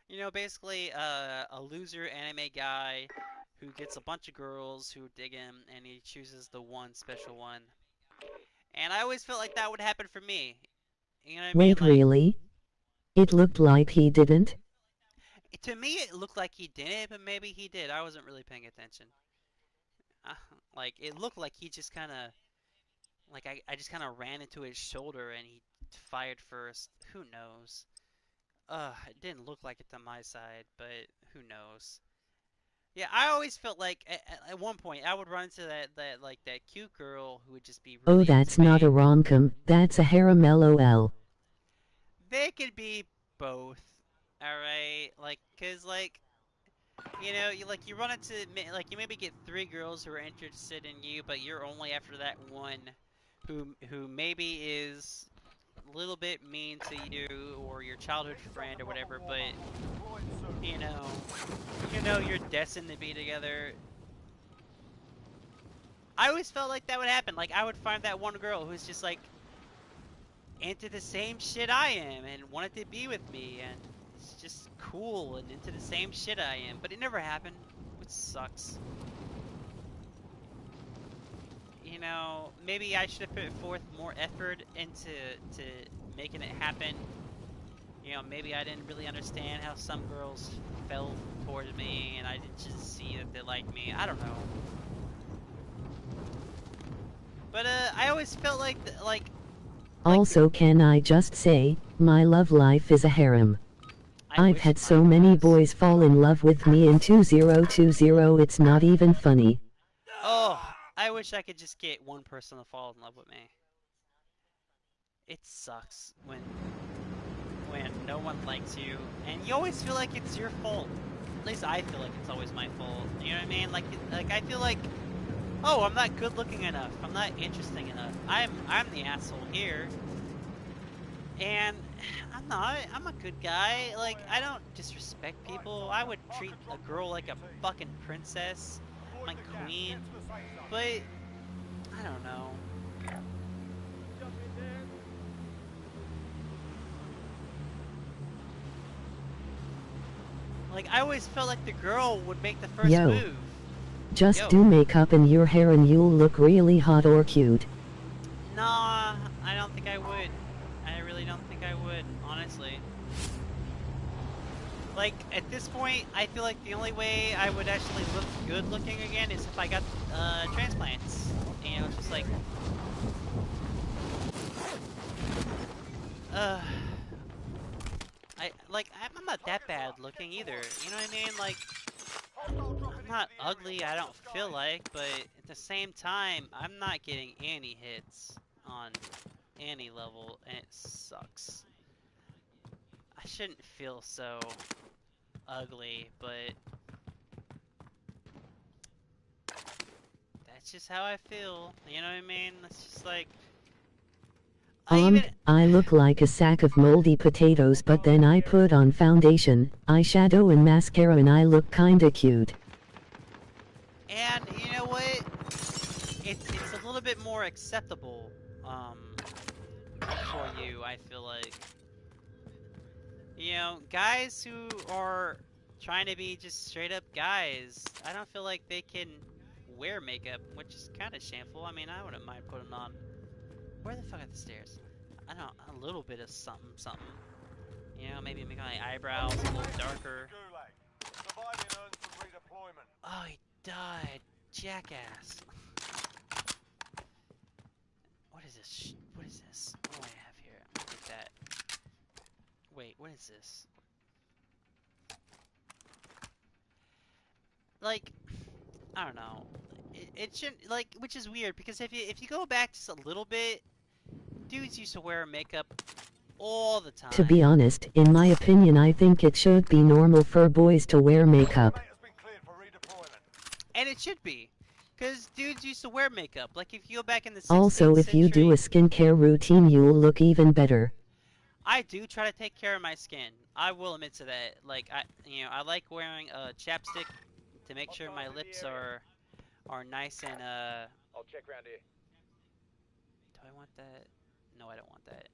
You know, basically a loser anime guy who gets a bunch of girls who dig him, and he chooses the one special one. And I always felt like that would happen for me. You know what I mean? Wait, Like, really? It looked like he didn't? to me, it looked like he didn't, but maybe he did. I wasn't really paying attention. Uh, like, it looked like he just kind of, like, I just kind of ran into his shoulder and he fired first. Who knows? It didn't look like it to my side, but who knows? Yeah, I always felt like at one point I would run into that like that cute girl who would just be Oh, really that's into not a me. rom-com, that's a harem LOL. They could be both. All right, like, cause like, you know, you run into, like, you maybe get three girls who are interested in you, but you're only after that one who maybe is a little bit mean to you or your childhood friend or whatever, but you know, you're destined to be together. I always felt like that would happen. Like, I would find that one girl who's just like into the same shit I am and wanted to be with me and it's just cool and into the same shit I am, but it never happened, which sucks. You know, maybe I should have put forth more effort into to making it happen. You know, maybe I didn't really understand how some girls felt towards me, and I didn't just see that they liked me. I don't know. But I always felt like Also, can I just say, my love life is a harem. I I've wish had so mine many was. boys fall in love with me in 2020, it's not even funny. Oh, I wish I could just get one person to fall in love with me. It sucks when no one likes you, and you always feel like it's your fault. At least I feel like it's always my fault. You know what I mean? Like I feel like, oh, I'm not good looking enough. I'm not interesting enough. I'm the asshole here. And I'm not. I'm a good guy. Like, I don't disrespect people. I would treat a girl like a fucking princess, my queen. But I don't know. Like, I always felt like the girl would make the first Yo. move. Just Yo. do makeup in your hair and you'll look really hot or cute. Nah, I don't think I would. I really don't think I would, honestly. Like, at this point, I feel like the only way I would actually look good looking again is if I got transplants. You know, just like, uh, I'm not that bad looking either. You know what I mean? Like, I'm not ugly, I don't feel like, but at the same time, I'm not getting any hits on any level, and it sucks. I shouldn't feel so ugly, but that's just how I feel. You know what I mean? It's just like, I even, I look like a sack of moldy potatoes, but then I put on foundation, eyeshadow and mascara and I look kinda cute. and you know what? It's a little bit more acceptable, for you, I feel like. You know, guys who are trying to be just straight up guys, I don't feel like they can wear makeup, which is kind of shameful. I mean, I wouldn't mind putting on. Where the fuck are the stairs? I don't know, a little bit of something, something. You know, maybe make my eyebrows a little darker. Surviving earns some redeployment. Oh, he died. Jackass. What is this? What is this? What do I have here? I'm gonna get that. Wait, what is this? Like, I don't know. it shouldn't like, which is weird because if you go back just a little bit, dudes used to wear makeup all the To time, be honest, in my opinion, I think it should be normal for boys to wear makeup. Mate has been cleared for redeployment. and it should be, because dudes used to wear makeup. Like if you go back in the Also, 16th if you do a century, skincare routine, you'll look even better. I do try to take care of my skin. I will admit to that. Like I like wearing a chapstick to make sure my Hostiles in the lips area. are nice and I'll check round here. Do I want that? No, I don't want that.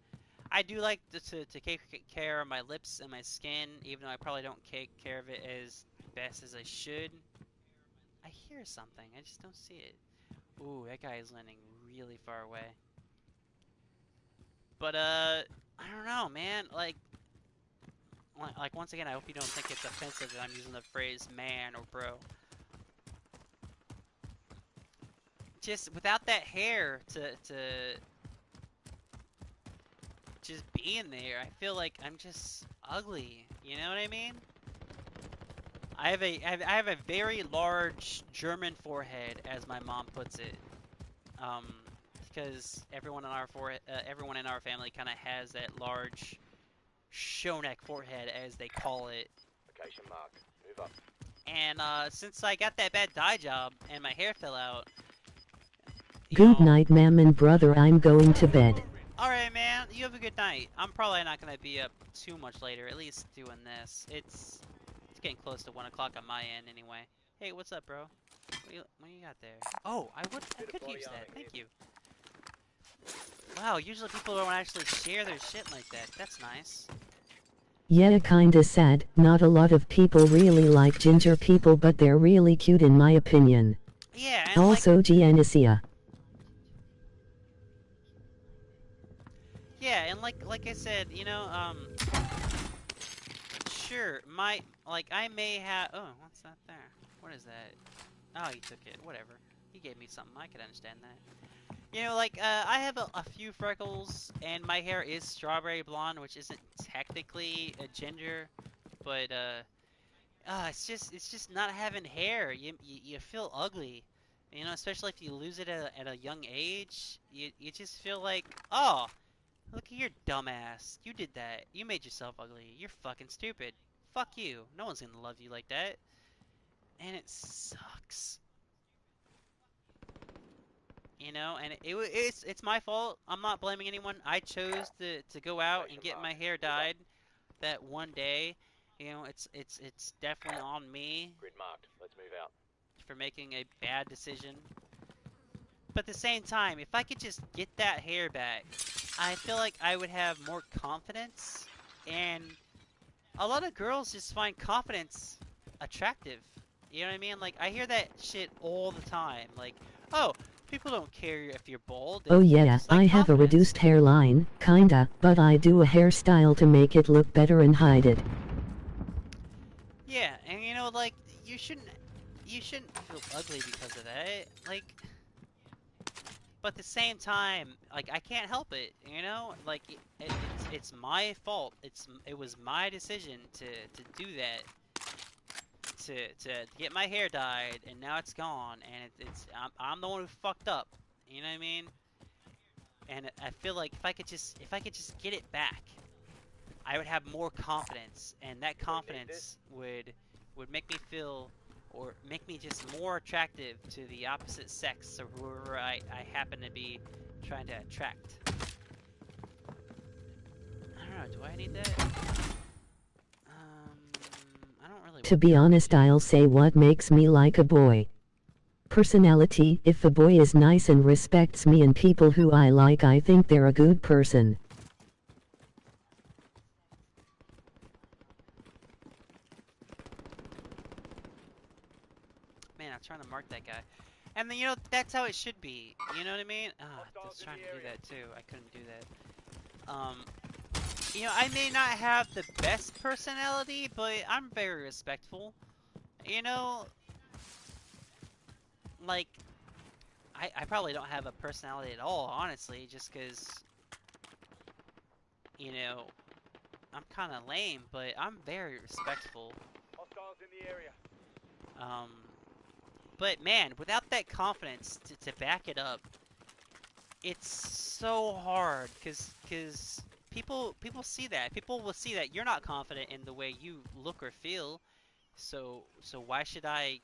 I do like to take care of my lips and my skin, even though I probably don't take care of it as best as I should. I hear something, I just don't see it. Ooh, that guy is landing really far away. But I don't know, man. Like once again, I hope you don't think it's offensive that I'm using the phrase man or bro. Just without that hair to just being there, I feel like I'm just ugly. You know what I mean? I have a very large German forehead, as my mom puts it. Um, because everyone in our family kind of has that large show neck forehead, as they call it. Location marked. Move up. And since I got that bad dye job and my hair fell out, you Good know, night, ma'am and brother, I'm going to bed. alright, man, you have a good night. I'm probably not gonna be up too much later, at least doing this. It's getting close to 1 o'clock on my end anyway. Hey, what's up, bro? What do you got there? Oh, I could use that. Thank you. Wow, usually people don't actually share their shit like that. That's nice. Yeah, kinda sad. Not a lot of people really like ginger people, but they're really cute in my opinion. Yeah, and like, Also, Giannissia. yeah, and like I said, you know, sure, I may have. Oh, what's that there? What is that? Oh, he took it. Whatever. He gave me something. I could understand that. You know, like, I have a few freckles, and my hair is strawberry blonde, which isn't technically a ginger, but, it's just not having hair. You feel ugly. You know, especially if you lose it at a young age. You just feel like, oh, look at your dumbass. You did that. You made yourself ugly. You're fucking stupid. Fuck you. No one's gonna love you like that. And it sucks. You know, and it's my fault. I'm not blaming anyone. I chose to go out and Location get my marked. hair Move up. dyed that one day. You know, it's definitely on me Grid marked. Let's move out. for making a bad decision. But at the same time, if I could just get that hair back, I feel like I would have more confidence. And a lot of girls just find confidence attractive. You know what I mean? Like, I hear that shit all the time. Like, oh, people don't care if you're bald. Oh They yeah, just I like have a confidence. reduced hairline, kinda, but I do a hairstyle to make it look better and hide it. Yeah, and you know, like, you shouldn't feel ugly because of that. Like, but at the same time, like, I can't help it. You know, like, it's my fault. It was my decision to do that. To get my hair dyed, and now it's gone, and I'm the one who fucked up. You know what I mean? And I feel like if I could just get it back, I would have more confidence, and that confidence would make me feel, or make me just more attractive to the opposite sex, or whoever I happen to be trying to attract. I don't know. Do I need that? I don't really To want be that. honest, I'll say what makes me like a boy. Personality. If a boy is nice and respects me and people who I like, I think they're a good person. Man, I'm trying to mark that guy. And then, you know, that's how it should be. You know what I mean? Ah, I was Hostiles in trying the to do area. that too. I couldn't do that. You know, I may not have the best personality, but I'm very respectful. You know, like, I probably don't have a personality at all, honestly, just because, you know, I'm kind of lame, but I'm very respectful. Hostiles in the area. Um, But man, without that confidence to back it up, it's so hard because people see that. People will see that you're not confident in the way you look or feel. So why should I,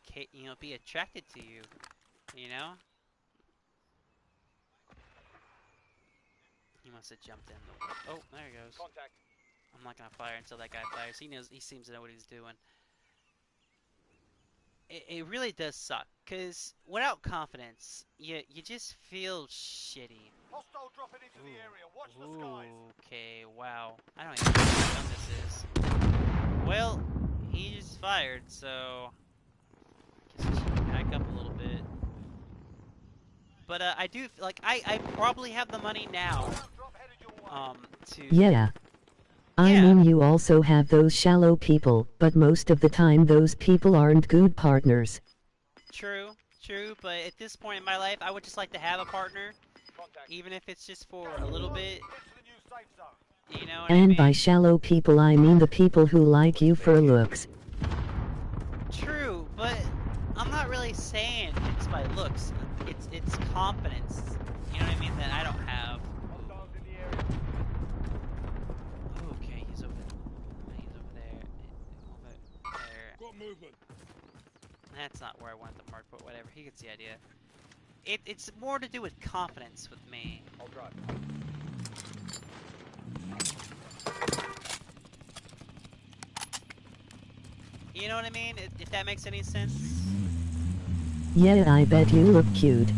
be attracted to you? You know? He must have jumped in the. Oh, there he goes. Contact. I'm not gonna fire until that guy fires. He knows. He seems to know what he's doing. It really does suck, cause without confidence, you just feel shitty. Hostile dropping into the area. Watch the skies. Okay, wow. I don't even know what gun this is. Well, he just fired, so I guess I should back up a little bit. But I do like I probably have the money now. Drop headed your way. To Yeah. I Yeah. mean, you also have those shallow people, but most of the time those people aren't good partners. True, but at this point in my life, I would just like to have a partner, Contact. even if it's just for a little bit. Get to the new safe zone. You know what I And mean? by shallow people I mean the people who like you for looks. True, but I'm not really saying it's by looks. It's confidence. You know what I mean? That I don't have. Hostiles in the area. Okay, he's over there. Over there. Got movement. That's not where I wanted the mark, but whatever. He gets the idea. It's more to do with confidence with me. I'll drive. You know what I mean? If that makes any sense. Yeah, I bet you look cute.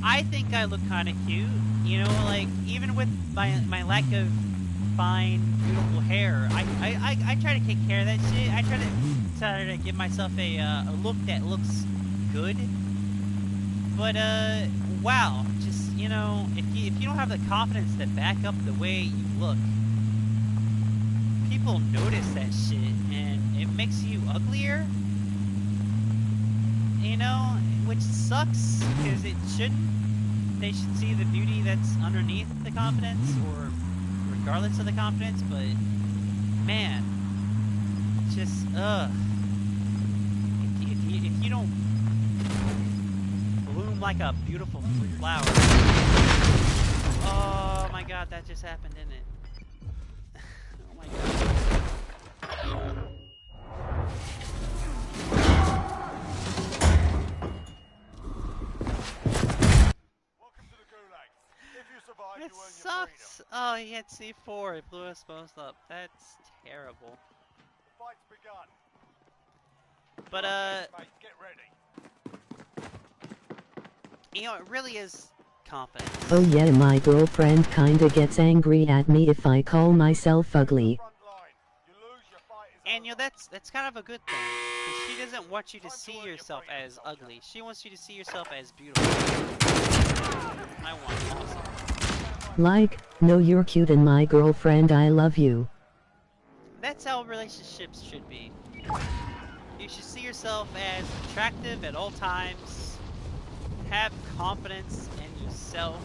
I think I look kind of cute. You know, like even with my lack of fine, beautiful hair, I try to take care of that shit. I try to give myself a look that looks good. But wow, just if you don't have the confidence to back up the way you look, people notice that shit, and it makes you uglier. You know, which sucks because it shouldn't. They should see the beauty that's underneath the confidence, or regardless of the confidence. But man, just if you don't bloom like a beautiful flower. Oh my God, that just happened, didn't it? Oh my God. Welcome to the Gulag. If you survive, That you earn your sucks. freedom. Oh, he had C4. It blew us both up. That's terrible. The fight's begun. But Mate, get ready. it really is confidence. Oh yeah, my girlfriend kinda gets angry at me if I call myself ugly. Front line. You lose, your fight is And over. that's kind of a good thing. 'Cause she doesn't want you to see yourself as ugly. She wants you to see yourself as beautiful. I want awesome. Like, no, you're cute and my girlfriend, I love you. That's how relationships should be. You should see yourself as attractive at all times. Have confidence in yourself.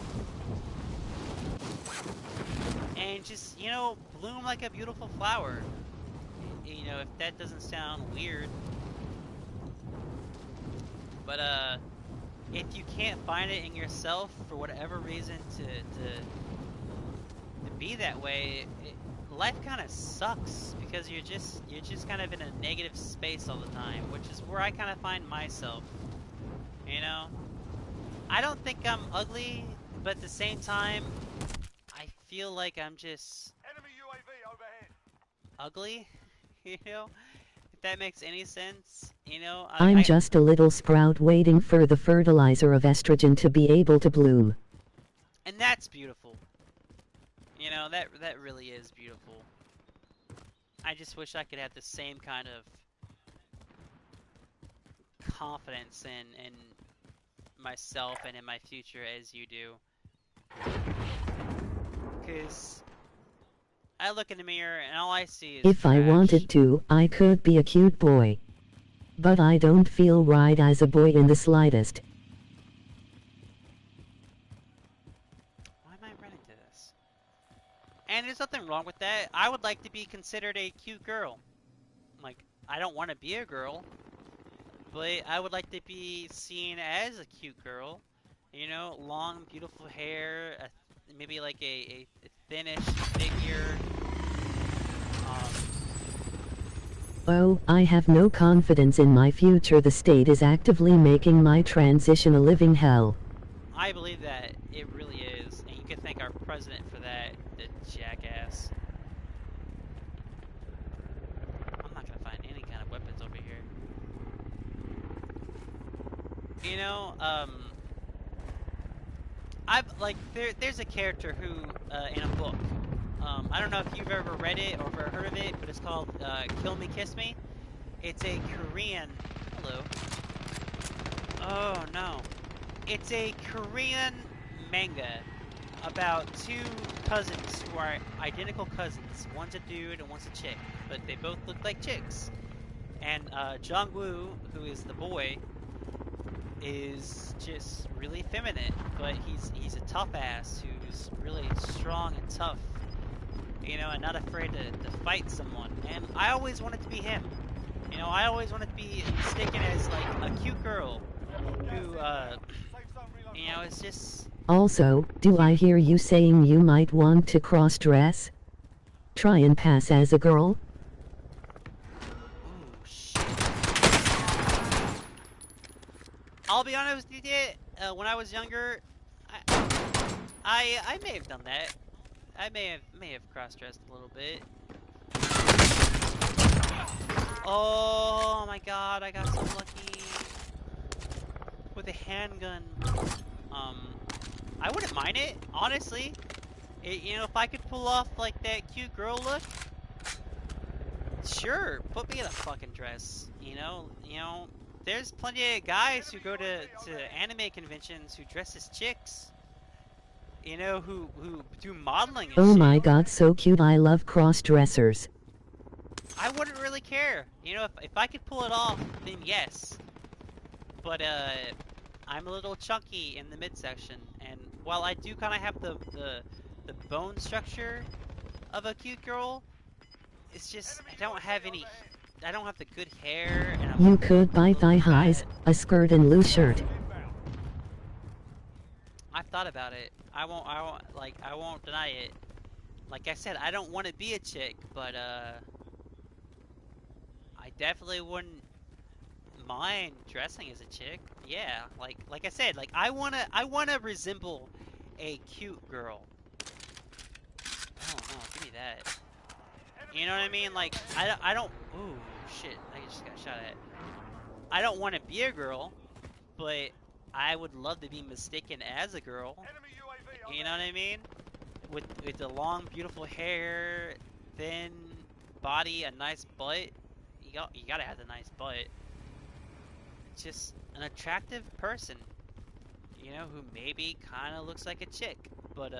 And just, bloom like a beautiful flower. If that doesn't sound weird. But, if you can't find it in yourself for whatever reason to be that way, life kind of sucks because you're just kind of in a negative space all the time, which is where I kind of find myself. I don't think I'm ugly, but at the same time, I feel like I'm just Enemy UAV overhead. ugly. If that makes any sense. I'm just a little sprout waiting for the fertilizer of estrogen to be able to bloom. And that's beautiful. That really is beautiful. I just wish I could have the same kind of confidence in myself and in my future as you do. Because I look in the mirror and all I see is If I trash. wanted to, I could be a cute boy. But I don't feel right as a boy in the slightest. Why am I running to this? And there's nothing wrong with that. I would like to be considered a cute girl. Like, I don't want to be a girl. but I would like to be seen as a cute girl. You know, long, beautiful hair, maybe like a thinnish figure. Um, Oh, I have no confidence in my future. The state is actively making my transition a living hell. I believe that it really is, and you can thank our president for that, the jackass. I'm not gonna find any kind of weapons over here. You know, I've like there's a character who in a book. I don't know if you've ever read it or ever heard of it, but it's called Kill Me, Kiss Me. It's a Korean. Hello. Oh no. It's a Korean manga about two cousins who are identical cousins. One's a dude and one's a chick, but they both look like chicks. And Jungwoo, who is the boy, is just really feminine, but he's a tough ass who's really strong and tough, you know, and not afraid to fight someone. And I always wanted to be him. You know, I always wanted to be mistaken as like a cute girl who, you know, is just. Also, do I hear you saying you might want to cross-dress? Try and pass as a girl? Ooh, shit. I'll be honest with you, when I was younger, I may have done that. I may have cross-dressed a little bit. Oh my god, I got so lucky with a handgun. I wouldn't mind it, honestly. You know, if I could pull off like that cute girl look, sure, put me in a fucking dress. You know, there's plenty of guys who go to anime conventions who dress as chicks. You know, who do modeling and Oh shit. my god, so cute. I love cross-dressers. I wouldn't really care. You know, if I could pull it off, then yes. But I'm a little chunky in the midsection, and while I do kind of have the bone structure of a cute girl, it's just I don't have any. I don't have the good hair, and I'm You could buy a little thigh highs, fat. a skirt and loose shirt. I've thought about it. I won't deny it. Like I said, I don't want to be a chick, but I definitely wouldn't mind dressing as a chick. Yeah, like I said, like I wanna resemble a cute girl. Oh no, give me that. You know what I mean? Like I don't. Ooh, shit! I just got shot at. I don't want to be a girl, but I would love to be mistaken as a girl. You know what I mean? With the long, beautiful hair, thin body, a nice butt. You gotta have the nice butt. Just an attractive person, you know, who maybe kind of looks like a chick, but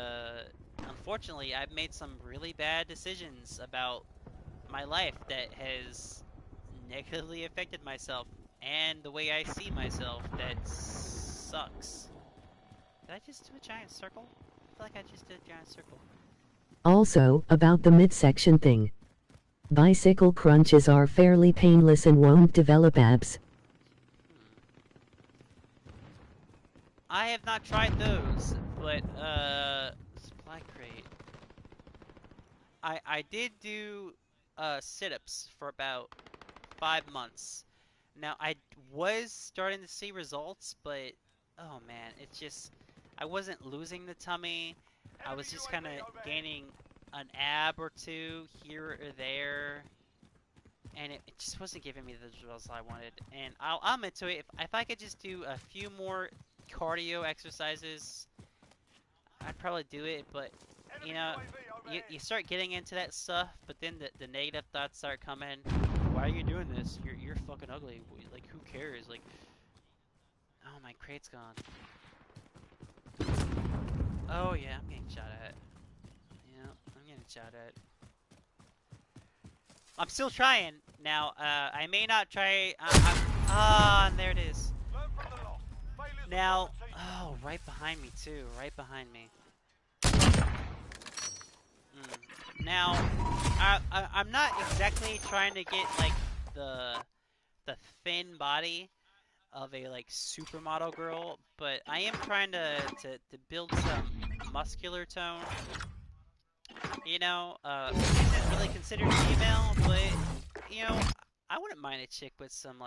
unfortunately, I've made some really bad decisions about my life that has negatively affected myself and the way I see myself. That sucks. Did I just do a giant circle? I feel like I just did a giant circle. Also, about the midsection thing. Bicycle crunches are fairly painless and won't develop abs. I have not tried those, but supply crate. I did do sit-ups for about 5 months. Now I was starting to see results, but oh man, it's just I wasn't losing the tummy. I was just kind of gaining an ab or two here or there, and it just wasn't giving me the results I wanted. And I'm into it. If I could just do a few more cardio exercises, I'd probably do it. But you know, you start getting into that stuff, but then the negative thoughts start coming. Why are you doing this? You're fucking ugly. Like, who cares? Like, oh, my crate's gone. Oh yeah, I'm getting shot at. Yeah, I'm getting shot at. I'm still trying. Now, I may not try. And there it is. Now, oh, right behind me too. Right behind me. Now, I'm not exactly trying to get like the thin body. of a like supermodel girl, but I am trying to build some muscular tone. Which isn't really considered female, but I wouldn't mind a chick with some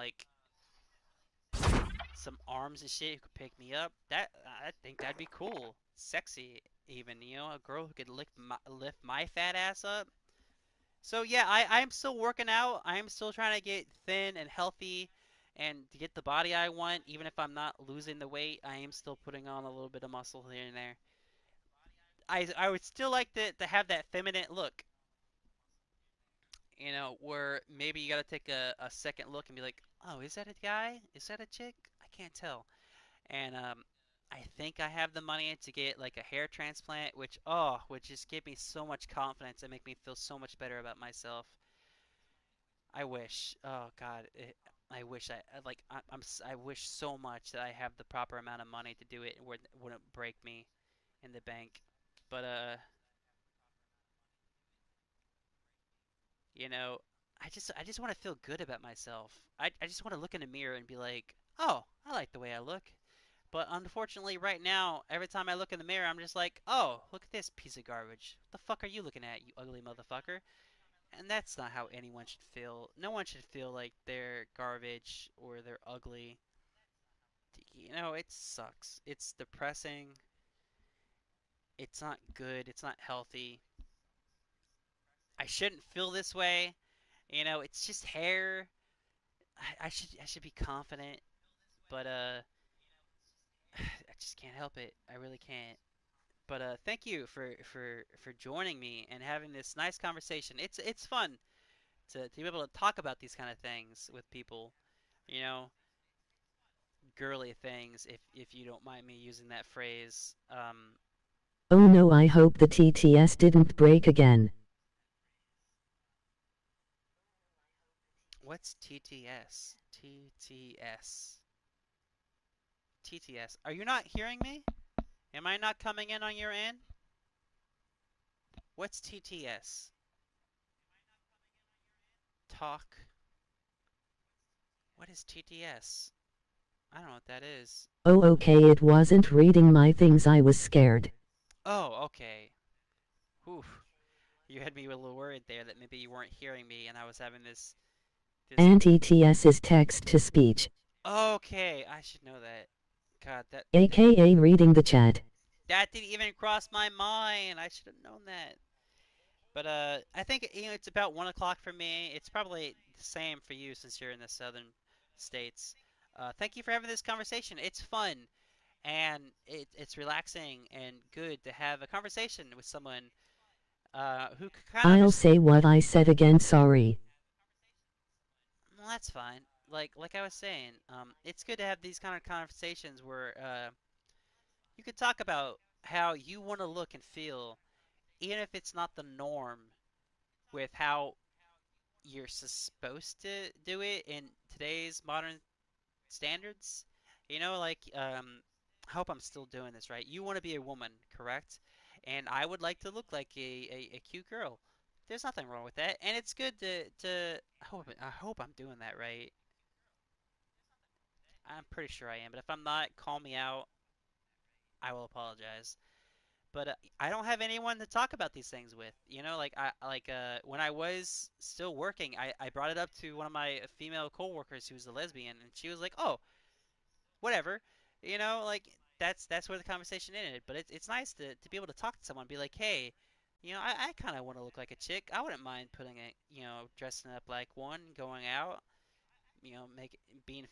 arms and shit who could pick me up. I think that'd be cool, sexy even. A girl who could lift my fat ass up. So yeah, I'm still working out. I'm still trying to get thin and healthy and to get the body I want. Even if I'm not losing the weight, I am still putting on a little bit of muscle here and there. I would still like to have that feminine look, where maybe you gotta take a second look and be like, oh, is that a guy? Is that a chick? I can't tell. And I think I have the money to get like a hair transplant, which would just give me so much confidence and make me feel so much better about myself. I wish. Oh God, I wish I wish so much that I have the proper amount of money to do it and wouldn't break me in the bank. But you know, I just want to feel good about myself. I just want to look in the mirror and be like, oh, I like the way I look. But unfortunately, right now, every time I look in the mirror, I'm just like, oh, look at this piece of garbage. What the fuck are you looking at, you ugly motherfucker? And that's not how anyone should feel. No one should feel like they're garbage or they're ugly. It sucks. It's depressing. It's not good. It's not healthy. I shouldn't feel this way. It's just hair. I should be confident, but I just can't help it. I really can't. But thank you for joining me and having this nice conversation. It's fun to be able to talk about these kind of things with people. You know, girly things, if you don't mind me using that phrase. Oh no, I hope the TTS didn't break again. What's TTS? TTS. TTS. Are you not hearing me? Am I not coming in on your end? What's TTS? Talk. What is TTS? I don't know what that is. Oh okay, it wasn't reading my things, I was scared. Oh, okay. Whew. You had me a little worried there that maybe you weren't hearing me and I was having this. And ETS is text to speech. Okay, I should know that. God, AKA reading the chat. that didn't even cross my mind. I should have known that. But I think it's about 1 o'clock for me. It's probably the same for you since you're in the southern states. Thank you for having this conversation. It's fun and it's relaxing and good to have a conversation with someone who kind of I'll understands. say what I said again, sorry. Well, that's fine. Like I was saying, it's good to have these kind of conversations where you could talk about how you want to look and feel, even if it's not the norm with how you're supposed to do it in today's modern standards. I hope I'm still doing this right. You want to be a woman, correct? And I would like to look like a cute girl. There's nothing wrong with that, and it's good to I hope I'm doing that right. I'm pretty sure I am, but if I'm not, call me out. I will apologize. But I don't have anyone to talk about these things with. When I was still working, I brought it up to one of my female coworkers who's a lesbian, and she was like, "Oh, whatever," like that's where the conversation ended. But it's nice to be able to talk to someone, be like, "Hey, I kind of want to look like a chick. I wouldn't mind putting it, dressing up like one, going out, make being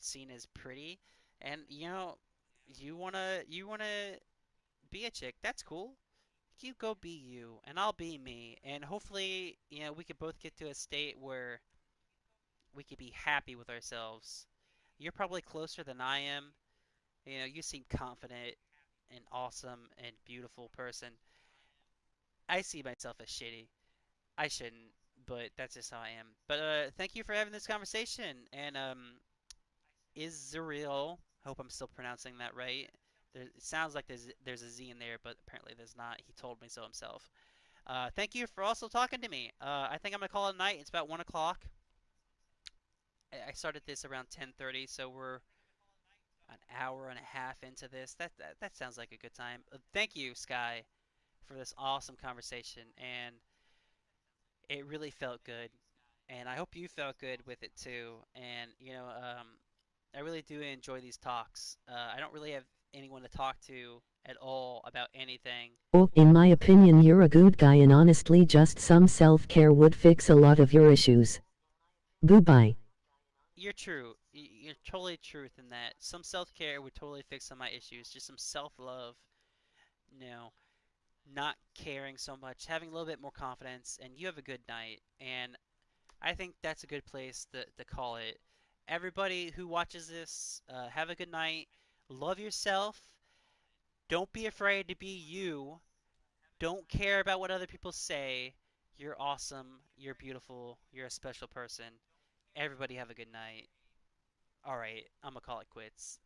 seen as pretty, and you wanna be a chick. That's cool. You go be you, and I'll be me, and hopefully, we could both get to a state where we could be happy with ourselves. You're probably closer than I am. You seem confident and awesome and beautiful person. I see myself as shitty. I shouldn't, but that's just how I am. But thank you for having this conversation, and Israel. Hope I'm still pronouncing that right. It sounds like there's a Z in there, but apparently there's not. He told me so himself. Thank you for also talking to me. I think I'm gonna call it a night. It's about 1 o'clock. I started this around 10:30, so we're an hour and a half into this. That sounds like a good time. Thank you, Sky, for this awesome conversation, and it really felt good. And I hope you felt good with it too. And I really do enjoy these talks. I don't really have anyone to talk to at all about anything. Oh, in my opinion, you're a good guy, and honestly, just some self care would fix a lot of your issues. Goodbye. You're true. You're totally truth in that. Some self-care would totally fix some of my issues. Just some self-love, you know, not caring so much, having a little bit more confidence, and you have a good night. And I think that's a good place to call it. Everybody who watches this, have a good night. Love yourself. Don't be afraid to be you. Don't care about what other people say. You're awesome. You're beautiful. You're a special person. Everybody have a good night. All right, I'm gonna call it quits.